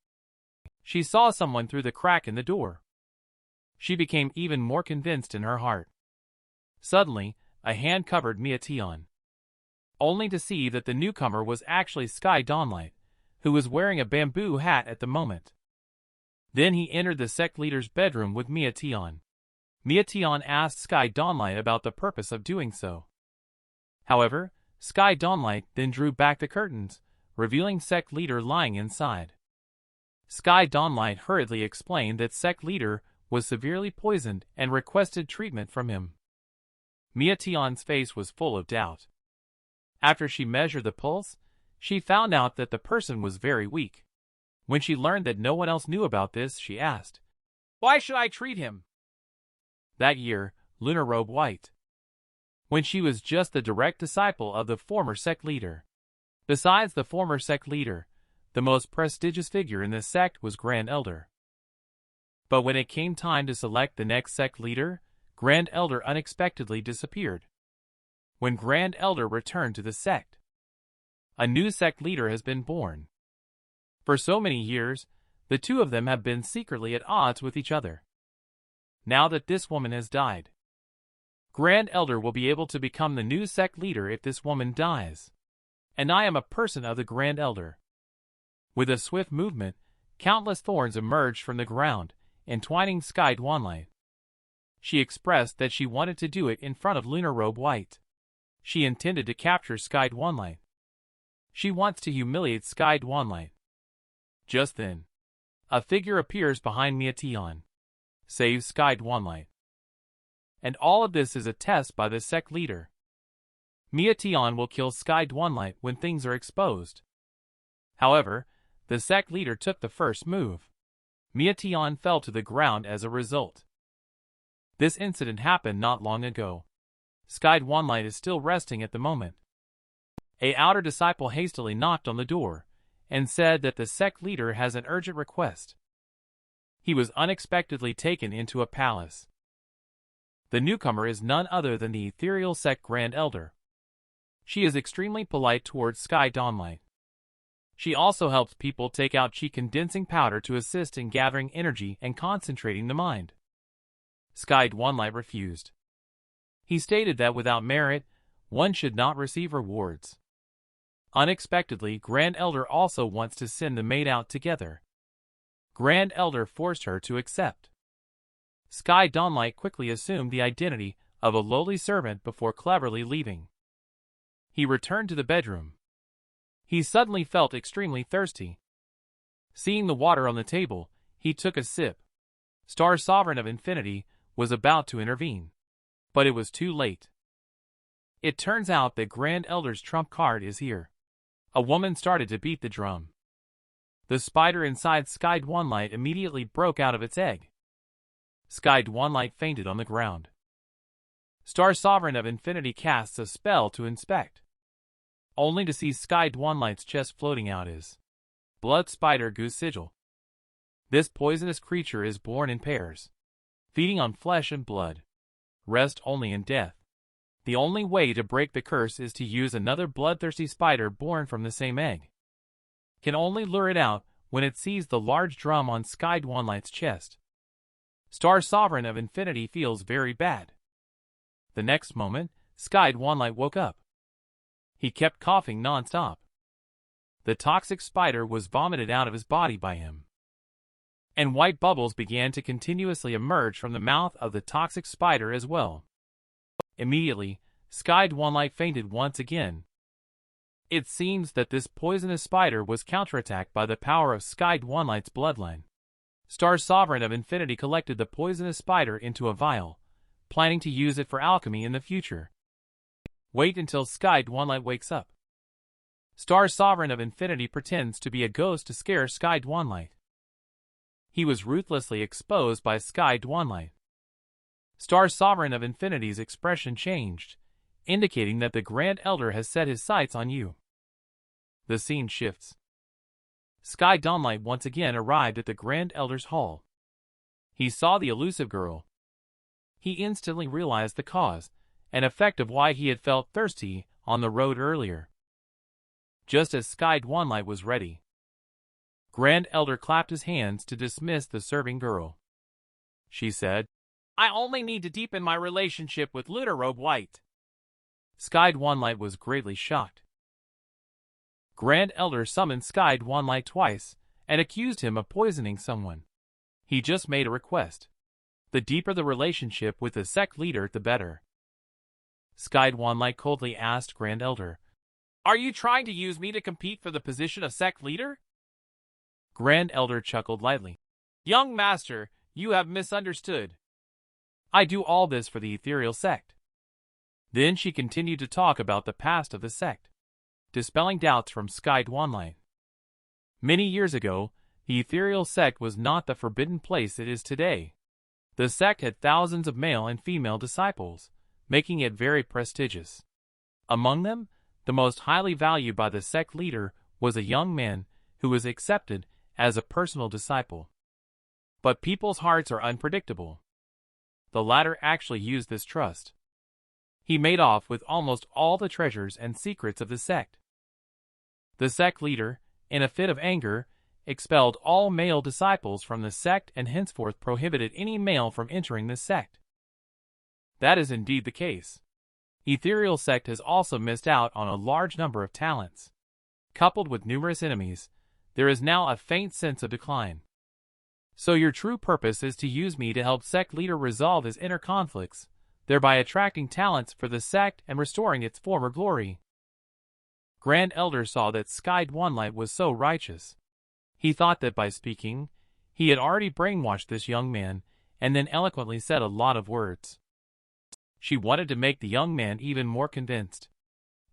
She saw someone through the crack in the door. She became even more convinced in her heart. Suddenly, a hand covered Mia Tion. Only to see that the newcomer was actually Sky Dwanligh, who was wearing a bamboo hat at the moment. Then he entered the sect leader's bedroom with Mia Tion. Mia Tion asked Sky Dwanligh about the purpose of doing so. However, Sky Dwanligh then drew back the curtains, revealing sect leader lying inside. Sky Dwanligh hurriedly explained that sect leader was severely poisoned and requested treatment from him. Mia Tion's face was full of doubt. After she measured the pulse, she found out that the person was very weak. When she learned that no one else knew about this, she asked, "Why should I treat him?" That year, Lunar Robe White. When she was just the direct disciple of the former sect leader. Besides the former sect leader, the most prestigious figure in the sect was Grand Elder. But when it came time to select the next sect leader, Grand Elder unexpectedly disappeared. When Grand Elder returned to the sect, a new sect leader has been born. For so many years, the two of them have been secretly at odds with each other. Now that this woman has died, Grand Elder will be able to become the new sect leader if this woman dies. And I am a person of the Grand Elder. With a swift movement, countless thorns emerged from the ground, entwining Sky Dwanligh. She expressed that she wanted to do it in front of Lunar Robe White. She intended to capture Sky Dwanligh. She wants to humiliate Sky Dwanligh. Just then, a figure appears behind Mia-Tion, saves Sky Dwanligh. And all of this is a test by the sect leader. Mia-Tion will kill Sky Dwanligh when things are exposed. However, the sect leader took the first move. Mia-Tion fell to the ground as a result. This incident happened not long ago. Sky Dwanligh is still resting at the moment. A outer disciple hastily knocked on the door and said that the sect leader has an urgent request. He was unexpectedly taken into a palace. The newcomer is none other than the ethereal sect Grand Elder. She is extremely polite towards Sky Dwanligh. She also helps people take out chi condensing powder to assist in gathering energy and concentrating the mind. Sky Dwanligh refused. He stated that without merit, one should not receive rewards. Unexpectedly, Grand Elder also wants to send the maid out together. Grand Elder forced her to accept. Sky Dwanligh quickly assumed the identity of a lowly servant before cleverly leaving. He returned to the bedroom. He suddenly felt extremely thirsty. Seeing the water on the table, he took a sip. Star Sovereign of Infinity was about to intervene, but it was too late. It turns out that Grand Elder's trump card is here. A woman started to beat the drum. The spider inside Sky Dwanligh immediately broke out of its egg. Sky Dwanligh fainted on the ground. Star Sovereign of Infinity casts a spell to inspect, only to see Sky Dwanligh's chest floating out his blood spider goose sigil. This poisonous creature is born in pairs, feeding on flesh and blood. Rest only in death. The only way to break the curse is to use another bloodthirsty spider born from the same egg. Can only lure it out when it sees the large drum on Sky Dwanligh's chest. Star Sovereign of Infinity feels very bad. The next moment, Sky Dwanligh woke up. He kept coughing non-stop. The toxic spider was vomited out of his body by him, and white bubbles began to continuously emerge from the mouth of the toxic spider as well. Immediately, Sky Dwanligh fainted once again. It seems that this poisonous spider was counterattacked by the power of Sky Dwanligh's bloodline. Star Sovereign of Infinity collected the poisonous spider into a vial, planning to use it for alchemy in the future. Wait until Sky Dwanligh wakes up. Star Sovereign of Infinity pretends to be a ghost to scare Sky Dwanligh. He was ruthlessly exposed by Sky Dwanligh. Star Sovereign of Infinity's expression changed, indicating that the Grand Elder has set his sights on you. The scene shifts. Sky Dwanligh once again arrived at the Grand Elder's hall. He saw the elusive girl. He instantly realized the cause and effect of why he had felt thirsty on the road earlier. Just as Sky Dwanligh was ready, Grand Elder clapped his hands to dismiss the serving girl. She said, "I only need to deepen my relationship with Lunarobe White." Sky Dwanligh was greatly shocked. Grand Elder summoned Sky Dwanligh twice and accused him of poisoning someone. He just made a request. The deeper the relationship with the sect leader, the better. Sky Dwanligh coldly asked Grand Elder, "Are you trying to use me to compete for the position of sect leader?" Grand Elder chuckled lightly. "Young master, you have misunderstood. I do all this for the ethereal sect." Then she continued to talk about the past of the sect, dispelling doubts from Sky Dwanligh. Many years ago, the ethereal sect was not the forbidden place it is today. The sect had thousands of male and female disciples, making it very prestigious. Among them, the most highly valued by the sect leader was a young man who was accepted as a personal disciple. But people's hearts are unpredictable. The latter actually used this trust. He made off with almost all the treasures and secrets of the sect. The sect leader, in a fit of anger, expelled all male disciples from the sect and henceforth prohibited any male from entering the sect. That is indeed the case. Ethereal sect has also missed out on a large number of talents. Coupled with numerous enemies, there is now a faint sense of decline. So your true purpose is to use me to help sect leader resolve his inner conflicts, thereby attracting talents for the sect and restoring its former glory. Grand Elder saw that Sky Dwanligh was so righteous. He thought that by speaking, he had already brainwashed this young man, and then eloquently said a lot of words. She wanted to make the young man even more convinced.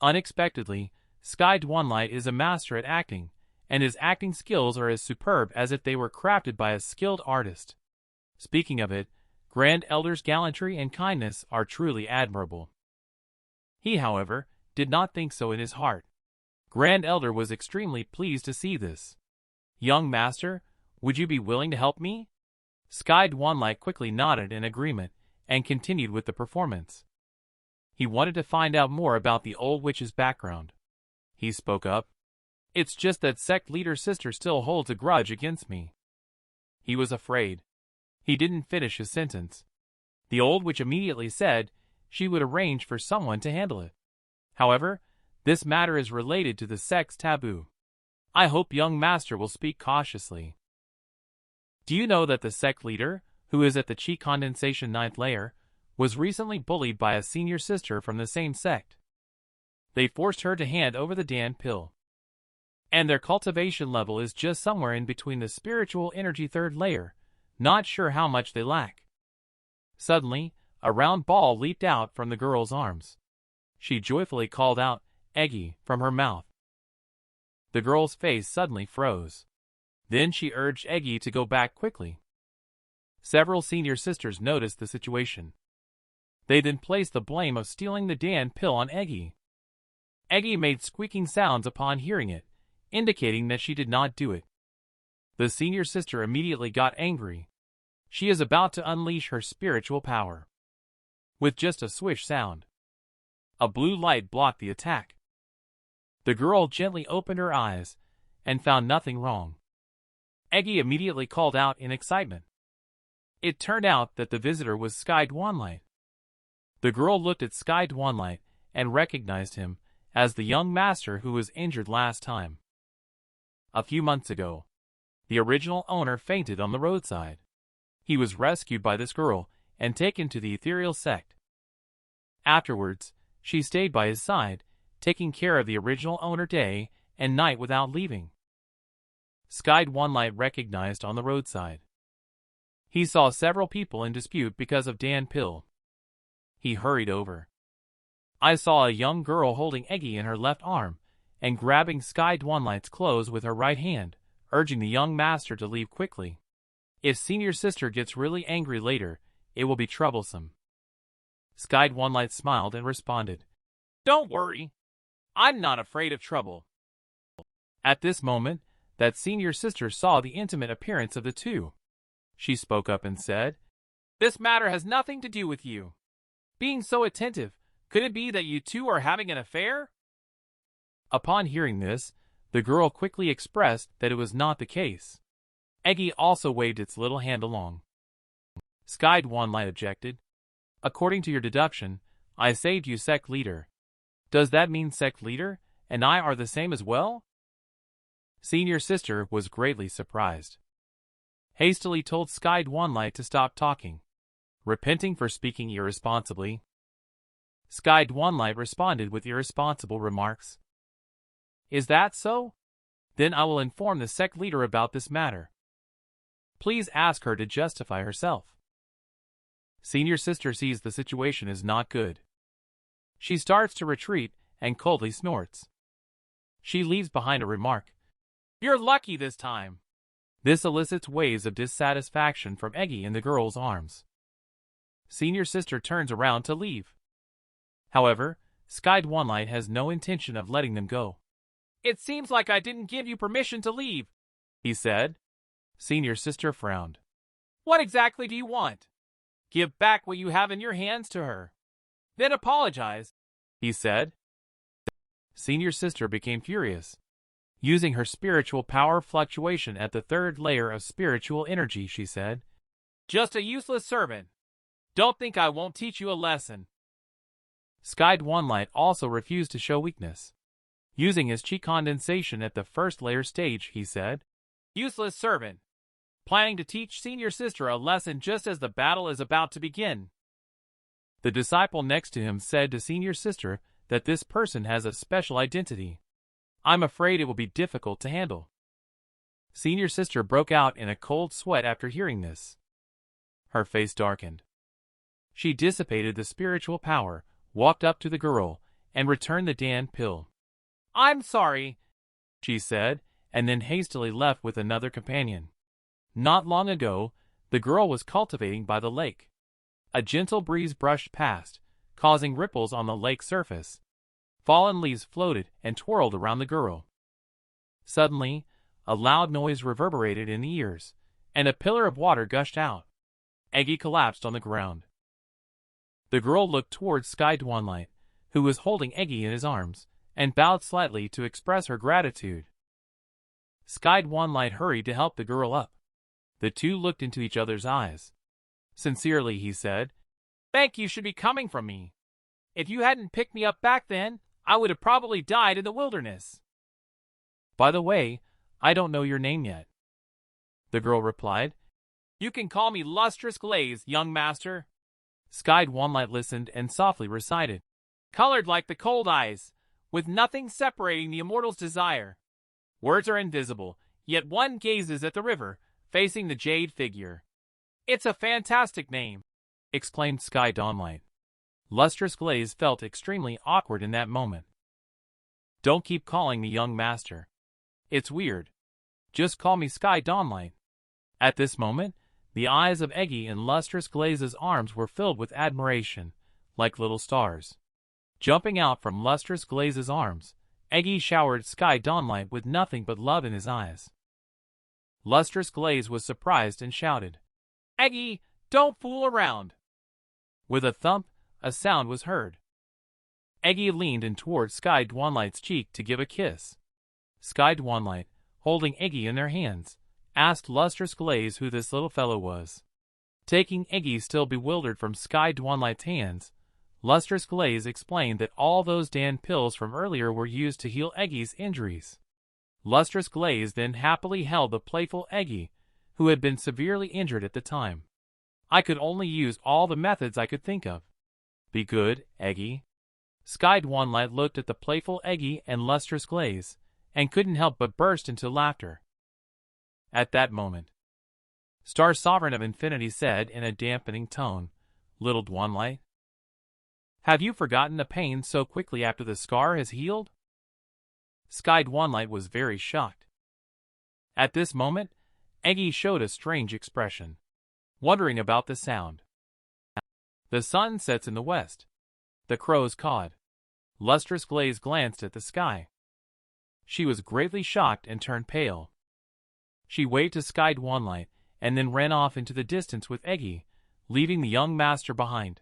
Unexpectedly, Sky Dwanligh is a master at acting, and his acting skills are as superb as if they were crafted by a skilled artist. Speaking of it, Grand Elder's gallantry and kindness are truly admirable. He, however, did not think so in his heart. Grand Elder was extremely pleased to see this. "Young master, would you be willing to help me?" Sky Dwanligh quickly nodded in agreement, and continued with the performance. He wanted to find out more about the old witch's background. He spoke up. "It's just that sect leader's sister still holds a grudge against me." He was afraid. He didn't finish his sentence. The old witch immediately said she would arrange for someone to handle it. However, this matter is related to the sect's taboo. I hope young master will speak cautiously. Do you know that the sect leader, who is at the chi condensation 9th layer, was recently bullied by a senior sister from the same sect? They forced her to hand over the Dan pill. And their cultivation level is just somewhere in between the spiritual energy 3rd layer, not sure how much they lack. Suddenly, a round ball leaped out from the girl's arms. She joyfully called out, "Eggy," from her mouth. The girl's face suddenly froze. Then she urged Eggy to go back quickly. Several senior sisters noticed the situation. They then placed the blame of stealing the Dan pill on Eggy. Eggy made squeaking sounds upon hearing it, indicating that she did not do it. The senior sister immediately got angry. She is about to unleash her spiritual power. With just a swish sound, a blue light blocked the attack. The girl gently opened her eyes and found nothing wrong. Eggy immediately called out in excitement. It turned out that the visitor was Sky Dwanligh. The girl looked at Sky Dwanligh and recognized him as the young master who was injured last time. A few months ago, the original owner fainted on the roadside. He was rescued by this girl and taken to the ethereal sect. Afterwards, she stayed by his side, taking care of the original owner day and night without leaving. Sky Dwanligh recognized on the roadside. He saw several people in dispute because of Dan pill. He hurried over. I saw a young girl holding Eggy in her left arm and grabbing Sky Dwanligh's clothes with her right hand, urging the young master to leave quickly. If senior sister gets really angry later, it will be troublesome. Sky Dwanligh smiled and responded, "Don't worry. I'm not afraid of trouble." At this moment, that senior sister saw the intimate appearance of the two. She spoke up and said, "This matter has nothing to do with you. Being so attentive, could it be that you two are having an affair?" Upon hearing this, the girl quickly expressed that it was not the case. Eggy also waved its little hand along. Sky Dwanligh objected. "According to your deduction, I saved you, sect leader. Does that mean sect leader and I are the same as well?" Senior sister was greatly surprised. Hastily told Sky Dwanligh to stop talking, repenting for speaking irresponsibly. Sky Dwanligh responded with irresponsible remarks. "Is that so? Then I will inform the sect leader about this matter. Please ask her to justify herself." Senior sister sees the situation is not good. She starts to retreat and coldly snorts. She leaves behind a remark. "You're lucky this time." This elicits waves of dissatisfaction from Eggy in the girl's arms. Senior sister turns around to leave. However, Sky Dwanligh has no intention of letting them go. "It seems like I didn't give you permission to leave," he said. Senior sister frowned. "What exactly do you want? Give back what you have in your hands to her. Then apologize," he said. Senior sister became furious. Using her spiritual power fluctuation at the 3rd layer of spiritual energy, she said, "Just a useless servant. Don't think I won't teach you a lesson." Sky Dwanligh also refused to show weakness. Using his chi condensation at the 1st layer stage, he said, "Useless servant. Planning to teach senior sister a lesson just as the battle is about to begin." The disciple next to him said to senior sister that this person has a special identity. I'm afraid it will be difficult to handle. Senior sister broke out in a cold sweat after hearing this. Her face darkened. She dissipated the spiritual power, walked up to the girl, and returned the Dan pill. I'm sorry, she said, and then hastily left with another companion. Not long ago, the girl was cultivating by the lake. A gentle breeze brushed past, causing ripples on the lake surface. Fallen leaves floated and twirled around the girl. Suddenly, a loud noise reverberated in the ears, and a pillar of water gushed out. Eggy collapsed on the ground. The girl looked towards Sky Dwanligh, who was holding Eggy in his arms, and bowed slightly to express her gratitude. Sky Dwanligh hurried to help the girl up. The two looked into each other's eyes. Sincerely, he said, "Thank you should be coming from me. If you hadn't picked me up back then, I would have probably died in the wilderness." "By the way, I don't know your name yet," the girl replied. "You can call me Lustrous Glaze, young master." Sky Dwanligh listened and softly recited, "Colored like the cold eyes, with nothing separating the immortal's desire. Words are invisible, yet one gazes at the river, facing the jade figure." "It's a fantastic name," exclaimed Sky Dwanligh. Lustrous Glaze felt extremely awkward in that moment. "Don't keep calling me young master. It's weird. Just call me Sky Dwanligh." At this moment, the eyes of Eggy in Lustrous Glaze's arms were filled with admiration, like little stars. Jumping out from Lustrous Glaze's arms, Eggy showered Sky Dwanligh with nothing but love in his eyes. Lustrous Glaze was surprised and shouted, "Eggy, don't fool around." With a thump, a sound was heard. Eggy leaned in towards Sky Dwanligh's cheek to give a kiss. Sky Dwanligh, holding Eggy in their hands, asked Lustrous Glaze who this little fellow was. Taking Eggy still bewildered from Sky Dwanligh's hands, Lustrous Glaze explained that all those Dan pills from earlier were used to heal Eggy's injuries. Lustrous Glaze then happily held the playful Eggy, who had been severely injured at the time. "I could only use all the methods I could think of. Be good, Eggy." Sky Dwanligh looked at the playful Eggy and Lustrous Glaze, and couldn't help but burst into laughter. At that moment, Star Sovereign of Infinity said in a dampening tone, "Little Dwanligh, have you forgotten the pain so quickly after the scar has healed?" Sky Dwanligh was very shocked. At this moment, Eggy showed a strange expression, wondering about the sound. The sun sets in the west. The crows cawed. Lustrous Glaze glanced at the sky. She was greatly shocked and turned pale. She waved to Sky Dwanligh and then ran off into the distance with Eggy, leaving the young master behind.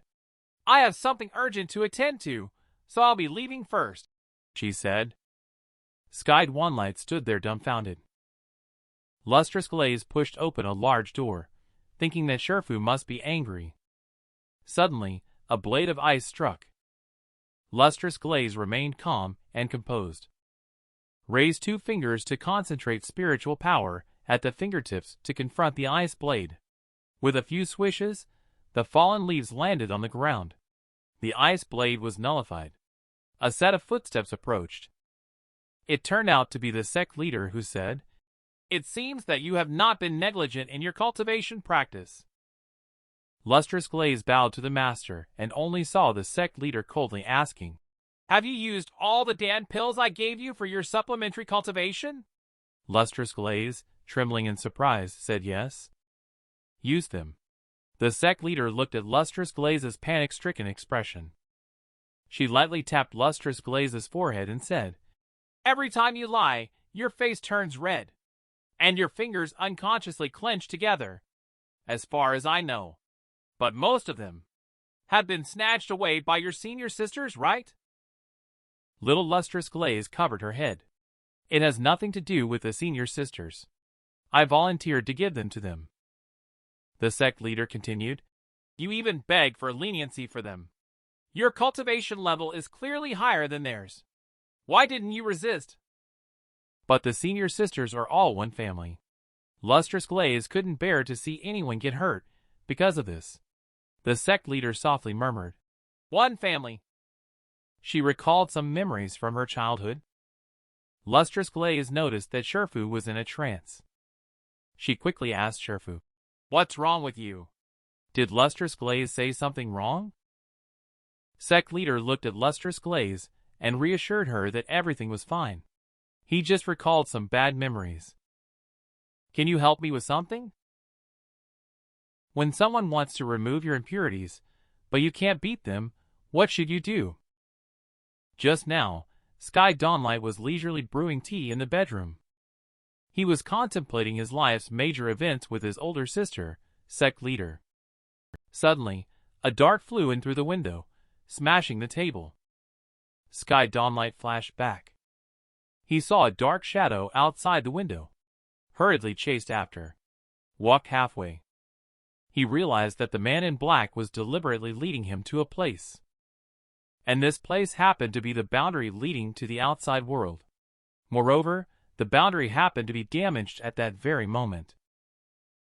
"I have something urgent to attend to, so I'll be leaving first," she said. Sky Dwanligh stood there dumbfounded. Lustrous Glaze pushed open a large door, thinking that Shifu must be angry. Suddenly, a blade of ice struck. Lustrous Glaze remained calm and composed. Raised 2 fingers to concentrate spiritual power at the fingertips to confront the ice blade. With a few swishes, the fallen leaves landed on the ground. The ice blade was nullified. A set of footsteps approached. It turned out to be the sect leader who said, "It seems that you have not been negligent in your cultivation practice." Lustrous Glaze bowed to the master and only saw the sect leader coldly asking, "Have you used all the Dan pills I gave you for your supplementary cultivation?" Lustrous Glaze, trembling in surprise, said yes. "Use them." The sect leader looked at Lustrous Glaze's panic-stricken expression. She lightly tapped Lustrous Glaze's forehead and said, "Every time you lie, your face turns red, and your fingers unconsciously clench together, as far as I know. But most of them have been snatched away by your senior sisters, right?" Little Lustrous Glaze covered her head. "It has nothing to do with the senior sisters. I volunteered to give them to them." The sect leader continued, "You even beg for leniency for them. Your cultivation level is clearly higher than theirs. Why didn't you resist?" "But the senior sisters are all one family." Lustrous Glaze couldn't bear to see anyone get hurt because of this. The sect leader softly murmured, "One family." She recalled some memories from her childhood. Lustrous Glaze noticed that Shifu was in a trance. She quickly asked Shifu, "What's wrong with you? Did Lustrous Glaze say something wrong?" Sect leader looked at Lustrous Glaze and reassured her that everything was fine. He just recalled some bad memories. "Can you help me with something?" When someone wants to remove your impurities, but you can't beat them, what should you do? Just now, Sky Dwanligh was leisurely brewing tea in the bedroom. He was contemplating his life's major events with his older sister, Sect leader. Suddenly, a dart flew in through the window, smashing the table. Sky Dwanligh flashed back. He saw a dark shadow outside the window, hurriedly chased after. Walked halfway. He realized that the man in black was deliberately leading him to a place. And this place happened to be the boundary leading to the outside world. Moreover, the boundary happened to be damaged at that very moment.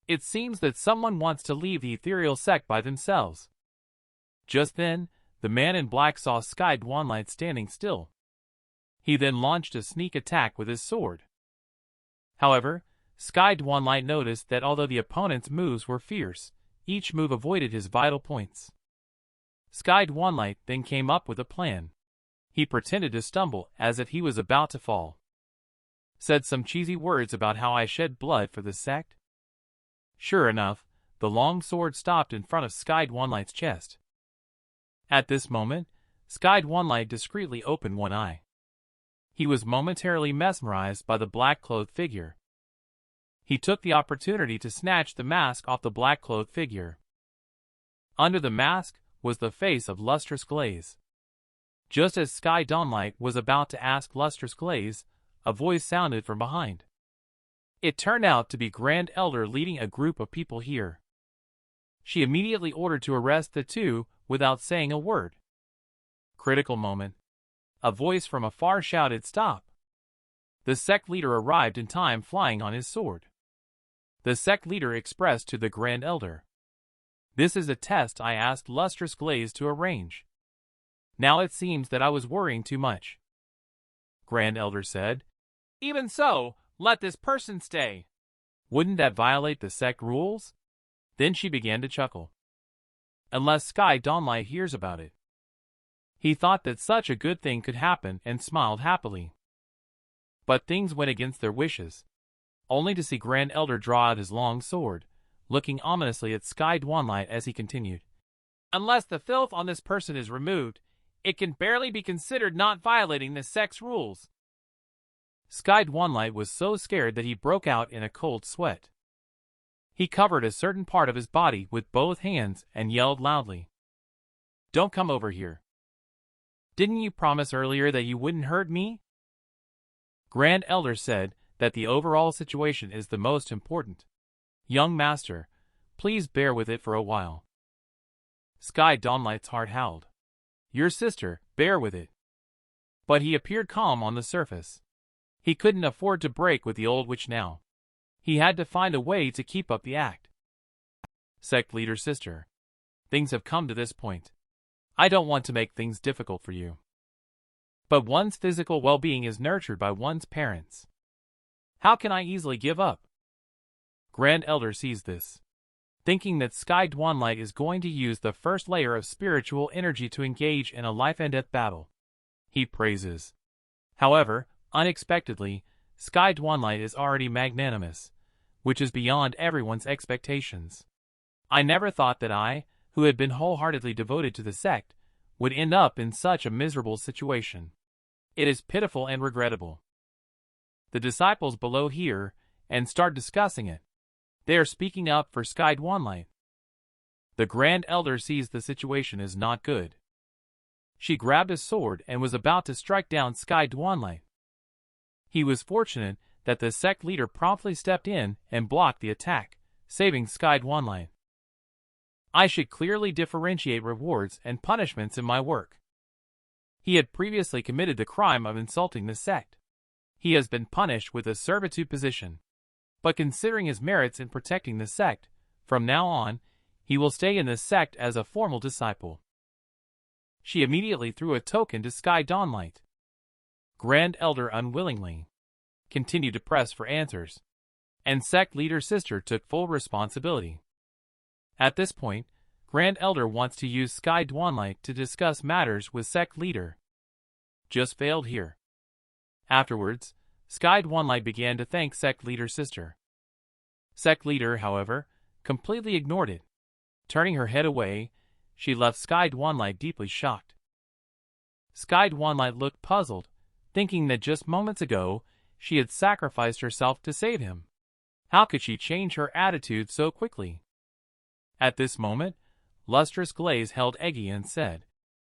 It seems that someone wants to leave the ethereal sect by themselves. Just then, the man in black saw Sky Dwanligh standing still. He then launched a sneak attack with his sword. However, Sky Dwanligh noticed that although the opponent's moves were fierce, each move avoided his vital points. Sky Dwanligh then came up with a plan. He pretended to stumble as if he was about to fall. Said some cheesy words about how I shed blood for the sect. Sure enough, the long sword stopped in front of Sky Dwanligh's chest. At this moment, Sky Dwanligh discreetly opened one eye. He was momentarily mesmerized by the black-clothed figure. He took the opportunity to snatch the mask off the black-clothed figure. Under the mask was the face of Lustrous Glaze. Just as Sky Dwanligh was about to ask Lustrous Glaze, a voice sounded from behind. It turned out to be Grand Elder leading a group of people here. She immediately ordered to arrest the two without saying a word. Critical moment. A voice from afar shouted, "Stop!" The sect leader arrived in time, flying on his sword. The sect leader expressed to the Grand Elder, "This is a test I asked Lustrous Glaze to arrange. Now it seems that I was worrying too much." Grand Elder said, "Even so, let this person stay. Wouldn't that violate the sect rules?" Then she began to chuckle. "Unless Sky Dwanligh hears about it." He thought that such a good thing could happen and smiled happily. But things went against their wishes. Only to see Grand Elder draw out his long sword, looking ominously at Sky Dwanligh as he continued, "Unless the filth on this person is removed, it can barely be considered not violating the sect's rules." Sky Dwanligh was so scared that he broke out in a cold sweat. He covered a certain part of his body with both hands and yelled loudly, "Don't come over here. Didn't you promise earlier that you wouldn't hurt me?" Grand Elder said that the overall situation is the most important. "Young master, please bear with it for a while." Sky Dwanligh's heart howled. "Your sister, bear with it." But he appeared calm on the surface. He couldn't afford to break with the old witch now. He had to find a way to keep up the act. "Sect leader sister, things have come to this point. I don't want to make things difficult for you. But one's physical well-being is nurtured by one's parents. How can I easily give up?" Grand Elder sees this. Thinking that Sky Dwanligh is going to use the first layer of spiritual energy to engage in a life-and-death battle, he praises. However, unexpectedly, Sky Dwanligh is already magnanimous, which is beyond everyone's expectations. "I never thought that I, who had been wholeheartedly devoted to the sect, would end up in such a miserable situation. It is pitiful and regrettable." The disciples below hear and start discussing it. They are speaking up for Sky Dwanligh. The Grand Elder sees the situation is not good. She grabbed a sword and was about to strike down Sky Dwanligh. He was fortunate that the sect leader promptly stepped in and blocked the attack, saving Sky Dwanligh. I should clearly differentiate rewards and punishments in my work. He had previously committed the crime of insulting the sect. He has been punished with a servitude position. But considering his merits in protecting the sect, from now on, he will stay in the sect as a formal disciple. She immediately threw a token to Sky Dwanligh. Grand Elder unwillingly continued to press for answers, and sect leader's sister took full responsibility. At this point, Grand Elder wants to use Sky Dwanligh to discuss matters with sect leader. Just failed here. Afterwards, Sky Dwanligh began to thank sect leader's sister. Sect leader, however, completely ignored it. Turning her head away, she left Sky Dwanligh deeply shocked. Sky Dwanligh looked puzzled, thinking that just moments ago, she had sacrificed herself to save him. How could she change her attitude so quickly? At this moment, Lustrous Glaze held Eggy and said,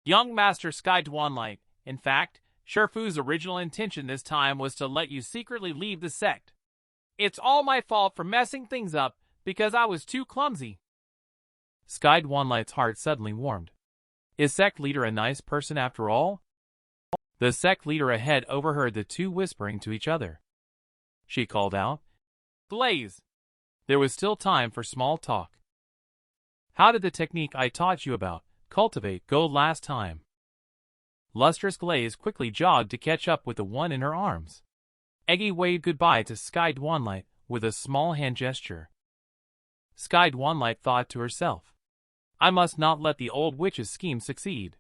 "Young Master Sky Dwanligh, in fact, Shifu's original intention this time was to let you secretly leave the sect. It's all my fault for messing things up because I was too clumsy." Sky Dwanligh's heart suddenly warmed. Is sect leader a nice person after all? The sect leader ahead overheard the two whispering to each other. She called out, "Glaze!" There was still time for small talk. "How did the technique I taught you about, cultivate, go last time?" Lustrous Glaze quickly jogged to catch up with the one in her arms. Eggy waved goodbye to Sky Dwanligh with a small hand gesture. Sky Dwanligh thought to herself, "I must not let the old witch's scheme succeed."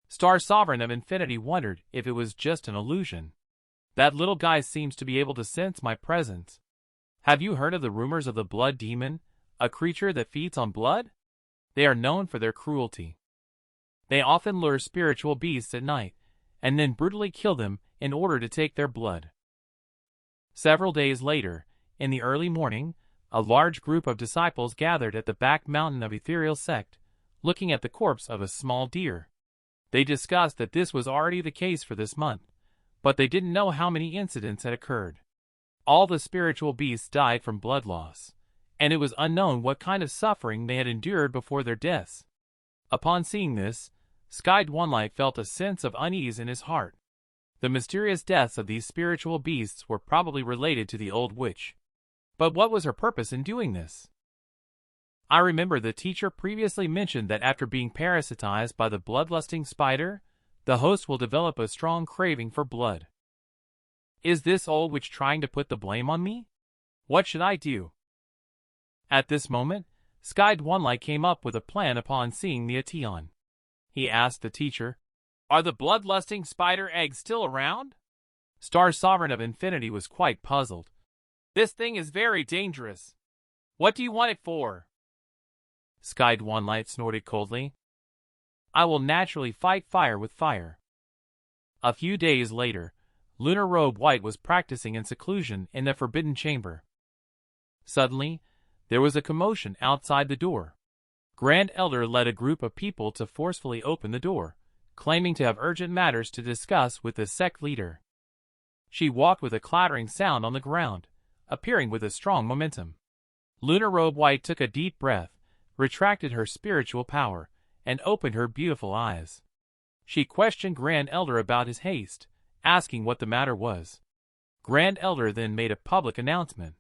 Star Sovereign of Infinity wondered if it was just an illusion. That little guy seems to be able to sense my presence. Have you heard of the rumors of the blood demon, a creature that feeds on blood? They are known for their cruelty. They often lure spiritual beasts at night, and then brutally kill them in order to take their blood. Several days later, in the early morning, a large group of disciples gathered at the back mountain of Ethereal Sect, looking at the corpse of a small deer. They discussed that this was already the case for this month, but they didn't know how many incidents had occurred. All the spiritual beasts died from blood loss, and it was unknown what kind of suffering they had endured before their deaths. Upon seeing this, Sky Dwanligh felt a sense of unease in his heart. The mysterious deaths of these spiritual beasts were probably related to the old witch. But what was her purpose in doing this? I remember the teacher previously mentioned that after being parasitized by the bloodlusting spider, the host will develop a strong craving for blood. Is this old witch trying to put the blame on me? What should I do? At this moment, Sky Dwanligh came up with a plan upon seeing the Ateon. He asked the teacher, "Are the bloodlusting spider eggs still around?" Star Sovereign of Infinity was quite puzzled. "This thing is very dangerous. What do you want it for?" Sky Dwanligh snorted coldly. "I will naturally fight fire with fire." A few days later, Lunar Robe White was practicing in seclusion in the Forbidden Chamber. Suddenly, there was a commotion outside the door. Grand Elder led a group of people to forcefully open the door, claiming to have urgent matters to discuss with the sect leader. She walked with a clattering sound on the ground, appearing with a strong momentum. Lunar Robe White took a deep breath, retracted her spiritual power, and opened her beautiful eyes. She questioned Grand Elder about his haste, asking what the matter was. Grand Elder then made a public announcement.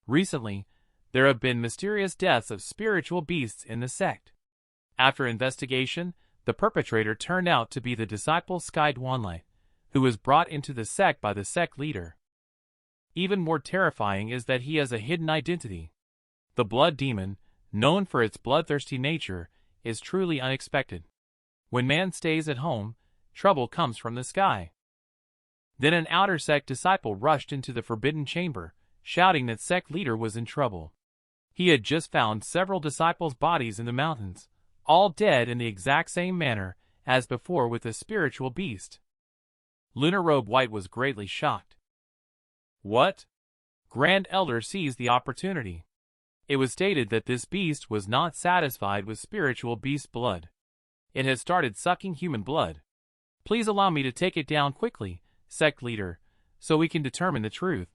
Recently, there have been mysterious deaths of spiritual beasts in the sect. After investigation, the perpetrator turned out to be the disciple Sky Dwanligh, who was brought into the sect by the sect leader. Even more terrifying is that he has a hidden identity. The blood demon, known for its bloodthirsty nature, is truly unexpected. When man stays at home, trouble comes from the sky. Then an outer sect disciple rushed into the Forbidden Chamber, shouting that sect leader was in trouble. He had just found several disciples' bodies in the mountains, all dead in the exact same manner as before with the spiritual beast. Lunar Robe White was greatly shocked. What? Grand Elder seized the opportunity. It was stated that this beast was not satisfied with spiritual beast blood. It has started sucking human blood. Please allow me to take it down quickly, sect leader, so we can determine the truth.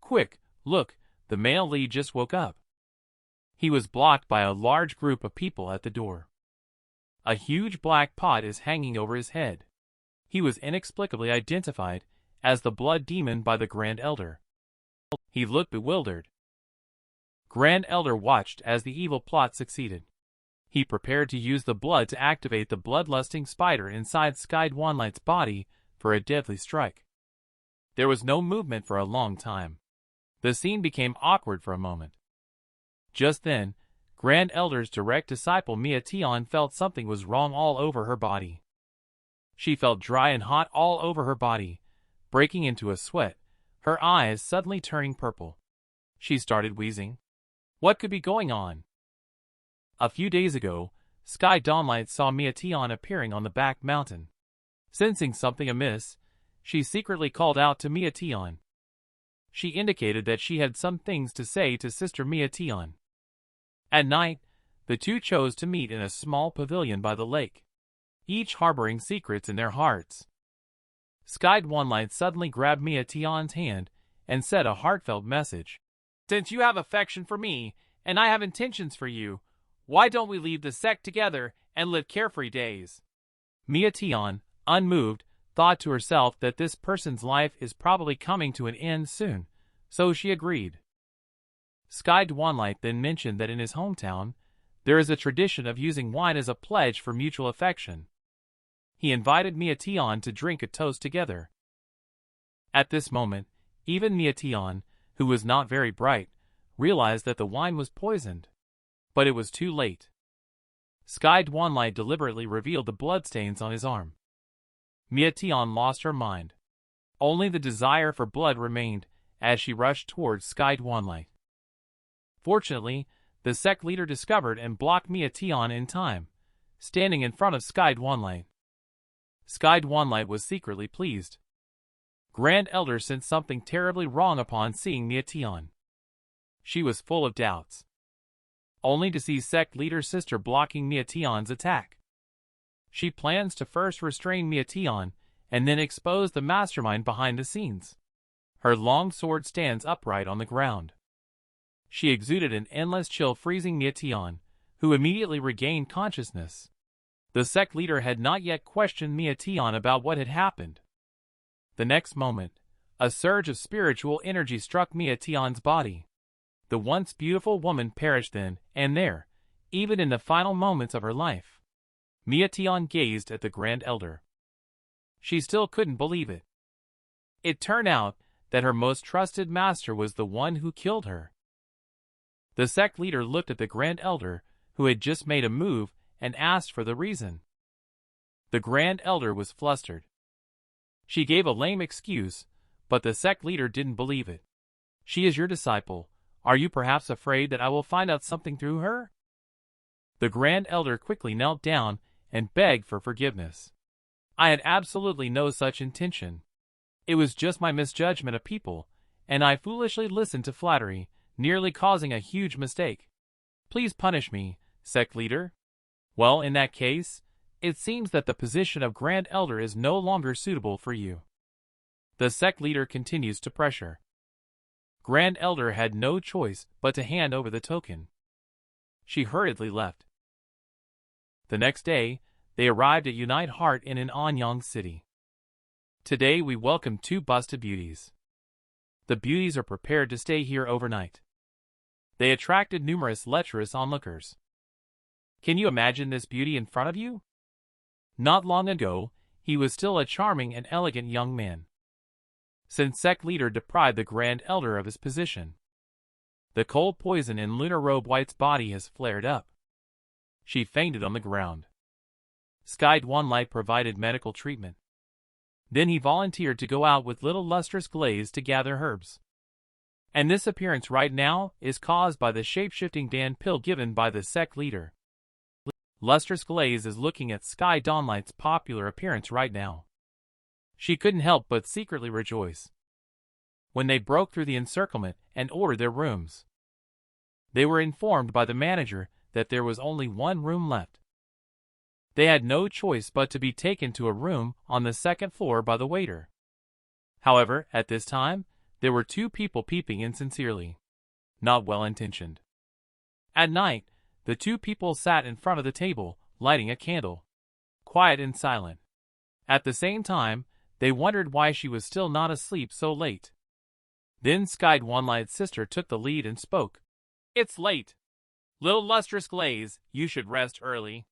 Quick, look, the male lead just woke up. He was blocked by a large group of people at the door. A huge black pot is hanging over his head. He was inexplicably identified as the blood demon by the Grand Elder. He looked bewildered. Grand Elder watched as the evil plot succeeded. He prepared to use the blood to activate the bloodlusting spider inside Sky Dwanligh's body for a deadly strike. There was no movement for a long time. The scene became awkward for a moment. Just then, Grand Elder's direct disciple Mia Tion felt something was wrong all over her body. She felt dry and hot all over her body, breaking into a sweat, her eyes suddenly turning purple. She started wheezing. What could be going on? A few days ago, Sky Dwanligh saw Mia Tion appearing on the back mountain. Sensing something amiss, she secretly called out to Mia Tion. She indicated that she had some things to say to Sister Mia Tion. At night, the two chose to meet in a small pavilion by the lake, each harboring secrets in their hearts. Sky Dwanligh suddenly grabbed Mia Tion's hand and said a heartfelt message. Since you have affection for me, and I have intentions for you, why don't we leave the sect together and live carefree days? Mia Tion, unmoved, thought to herself that this person's life is probably coming to an end soon, so she agreed. Sky Dwanligh then mentioned that in his hometown, there is a tradition of using wine as a pledge for mutual affection. He invited Mia Tion to drink a toast together. At this moment, even Mia Tion, who was not very bright, realized that the wine was poisoned. But it was too late. Sky Dwanligh deliberately revealed the bloodstains on his arm. Mia Tion lost her mind. Only the desire for blood remained as she rushed towards Sky Dwanligh. Fortunately, the sect leader discovered and blocked Mia Tion in time, standing in front of Sky Dwanligh. Sky Dwanligh was secretly pleased. Grand Elder sensed something terribly wrong upon seeing Mia Tion. She was full of doubts, only to see sect leader's sister blocking Mia Tion's attack. She plans to first restrain Mia Tion and then expose the mastermind behind the scenes. Her long sword stands upright on the ground. She exuded an endless chill, freezing Mia Tion, who immediately regained consciousness. The sect leader had not yet questioned Mia Tion about what had happened. The next moment, a surge of spiritual energy struck Mia Tion's body. The once beautiful woman perished then and there, even in the final moments of her life. Mia Tion gazed at the Grand Elder. She still couldn't believe it. It turned out that her most trusted master was the one who killed her. The sect leader looked at the Grand Elder, who had just made a move, and asked for the reason. The Grand Elder was flustered. She gave a lame excuse, but the sect leader didn't believe it. She is your disciple. Are you perhaps afraid that I will find out something through her? The Grand Elder quickly knelt down and begged for forgiveness. I had absolutely no such intention. It was just my misjudgment of people, and I foolishly listened to flattery, nearly causing a huge mistake. Please punish me, sect leader. Well, in that case, it seems that the position of Grand Elder is no longer suitable for you. The sect leader continues to pressure. Grand Elder had no choice but to hand over the token. She hurriedly left. The next day, they arrived at Unite Heart Inn in Anyang City. Today we welcome two busted beauties. The beauties are prepared to stay here overnight. They attracted numerous lecherous onlookers. Can you imagine this beauty in front of you? Not long ago, he was still a charming and elegant young man. Since sect leader deprived the Grand Elder of his position, the cold poison in Lunar Robe White's body has flared up. She fainted on the ground. Sky Dwanligh provided medical treatment. Then he volunteered to go out with little Lustrous Glaze to gather herbs. And this appearance right now is caused by the shape-shifting Dan pill given by the sect leader. Lustrous Glaze is looking at Sky Dwanligh's popular appearance right now. She couldn't help but secretly rejoice. When they broke through the encirclement and ordered their rooms, they were informed by the manager that there was only one room left. They had no choice but to be taken to a room on the second floor by the waiter. However, at this time, there were two people peeping in sincerely, not well-intentioned. At night, the two people sat in front of the table, lighting a candle, quiet and silent. At the same time, they wondered why she was still not asleep so late. Then Sky Dwanligh's sister took the lead and spoke. It's late. Little Lustrous Glaze, you should rest early.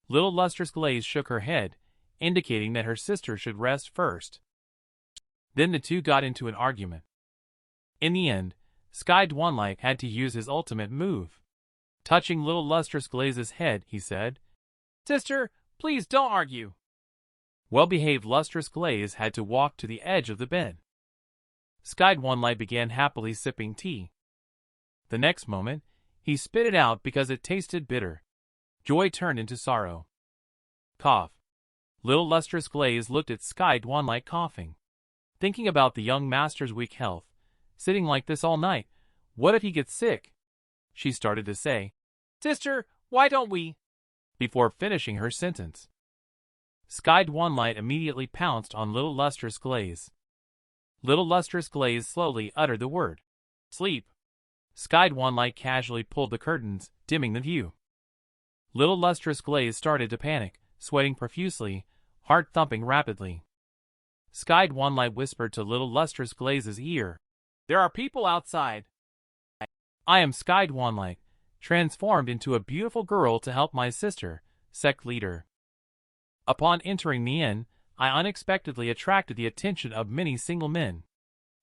Little Lustrous Glaze shook her head, indicating that her sister should rest first. Then the two got into an argument. In the end, Sky Dwanligh had to use his ultimate move. Touching little Lustrous Glaze's head, he said, "Sister, please don't argue." Well-behaved Lustrous Glaze had to walk to the edge of the bed. Sky Dwanligh began happily sipping tea. The next moment, he spit it out because it tasted bitter. Joy turned into sorrow. Cough. Little Lustrous Glaze looked at Sky Dwanligh coughing. Thinking about the young master's weak health, sitting like this all night, what if he gets sick? She started to say, "Sister, why don't we?" before finishing her sentence. Sky Dwanligh immediately pounced on Little Lustrous Glaze. Little Lustrous Glaze slowly uttered the word, "Sleep." Sky Dwanligh casually pulled the curtains, dimming the view. Little Lustrous Glaze started to panic, sweating profusely, heart thumping rapidly. Sky Dwanligh whispered to Little Lustrous Glaze's ear, "There are people outside. I am Sky Dwanligh, transformed into a beautiful girl to help my sister, Sect leader. Upon entering the inn, I unexpectedly attracted the attention of many single men.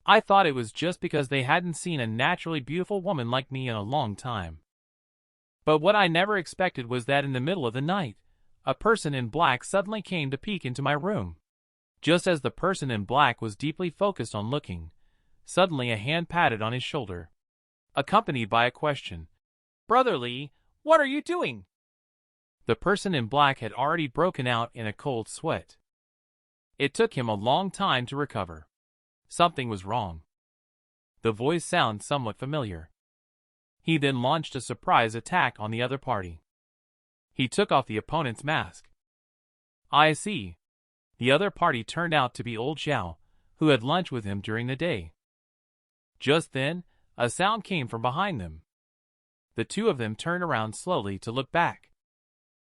I thought it was just because they hadn't seen a naturally beautiful woman like me in a long time. But what I never expected was that in the middle of the night, a person in black suddenly came to peek into my room. Just as the person in black was deeply focused on looking, suddenly a hand patted on his shoulder, accompanied by a question. "Brother Lee, what are you doing?" The person in black had already broken out in a cold sweat. It took him a long time to recover. Something was wrong. The voice sounded somewhat familiar. He then launched a surprise attack on the other party. He took off the opponent's mask. I see. The other party turned out to be Old Xiao, who had lunch with him during the day. Just then, a sound came from behind them. The two of them turned around slowly to look back.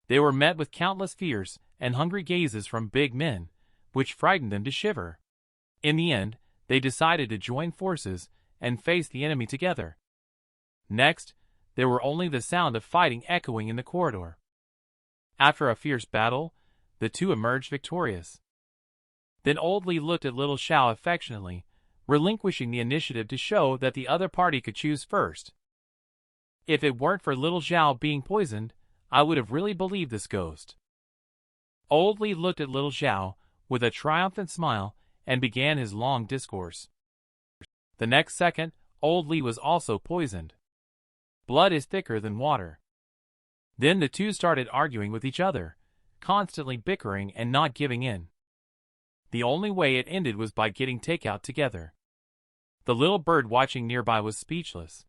They were met with countless fierce and hungry gazes from big men, which frightened them to shiver. In the end, they decided to join forces and face the enemy together. Next, there were only the sound of fighting echoing in the corridor. After a fierce battle, the two emerged victorious. Then Old Lee looked at Little Xiao affectionately, relinquishing the initiative to show that the other party could choose first. If it weren't for Little Xiao being poisoned, I would have really believed this ghost. Old Lee looked at Little Xiao with a triumphant smile and began his long discourse. The next second, Old Lee was also poisoned. Blood is thicker than water. Then the two started arguing with each other, constantly bickering and not giving in. The only way it ended was by getting takeout together. The little bird watching nearby was speechless.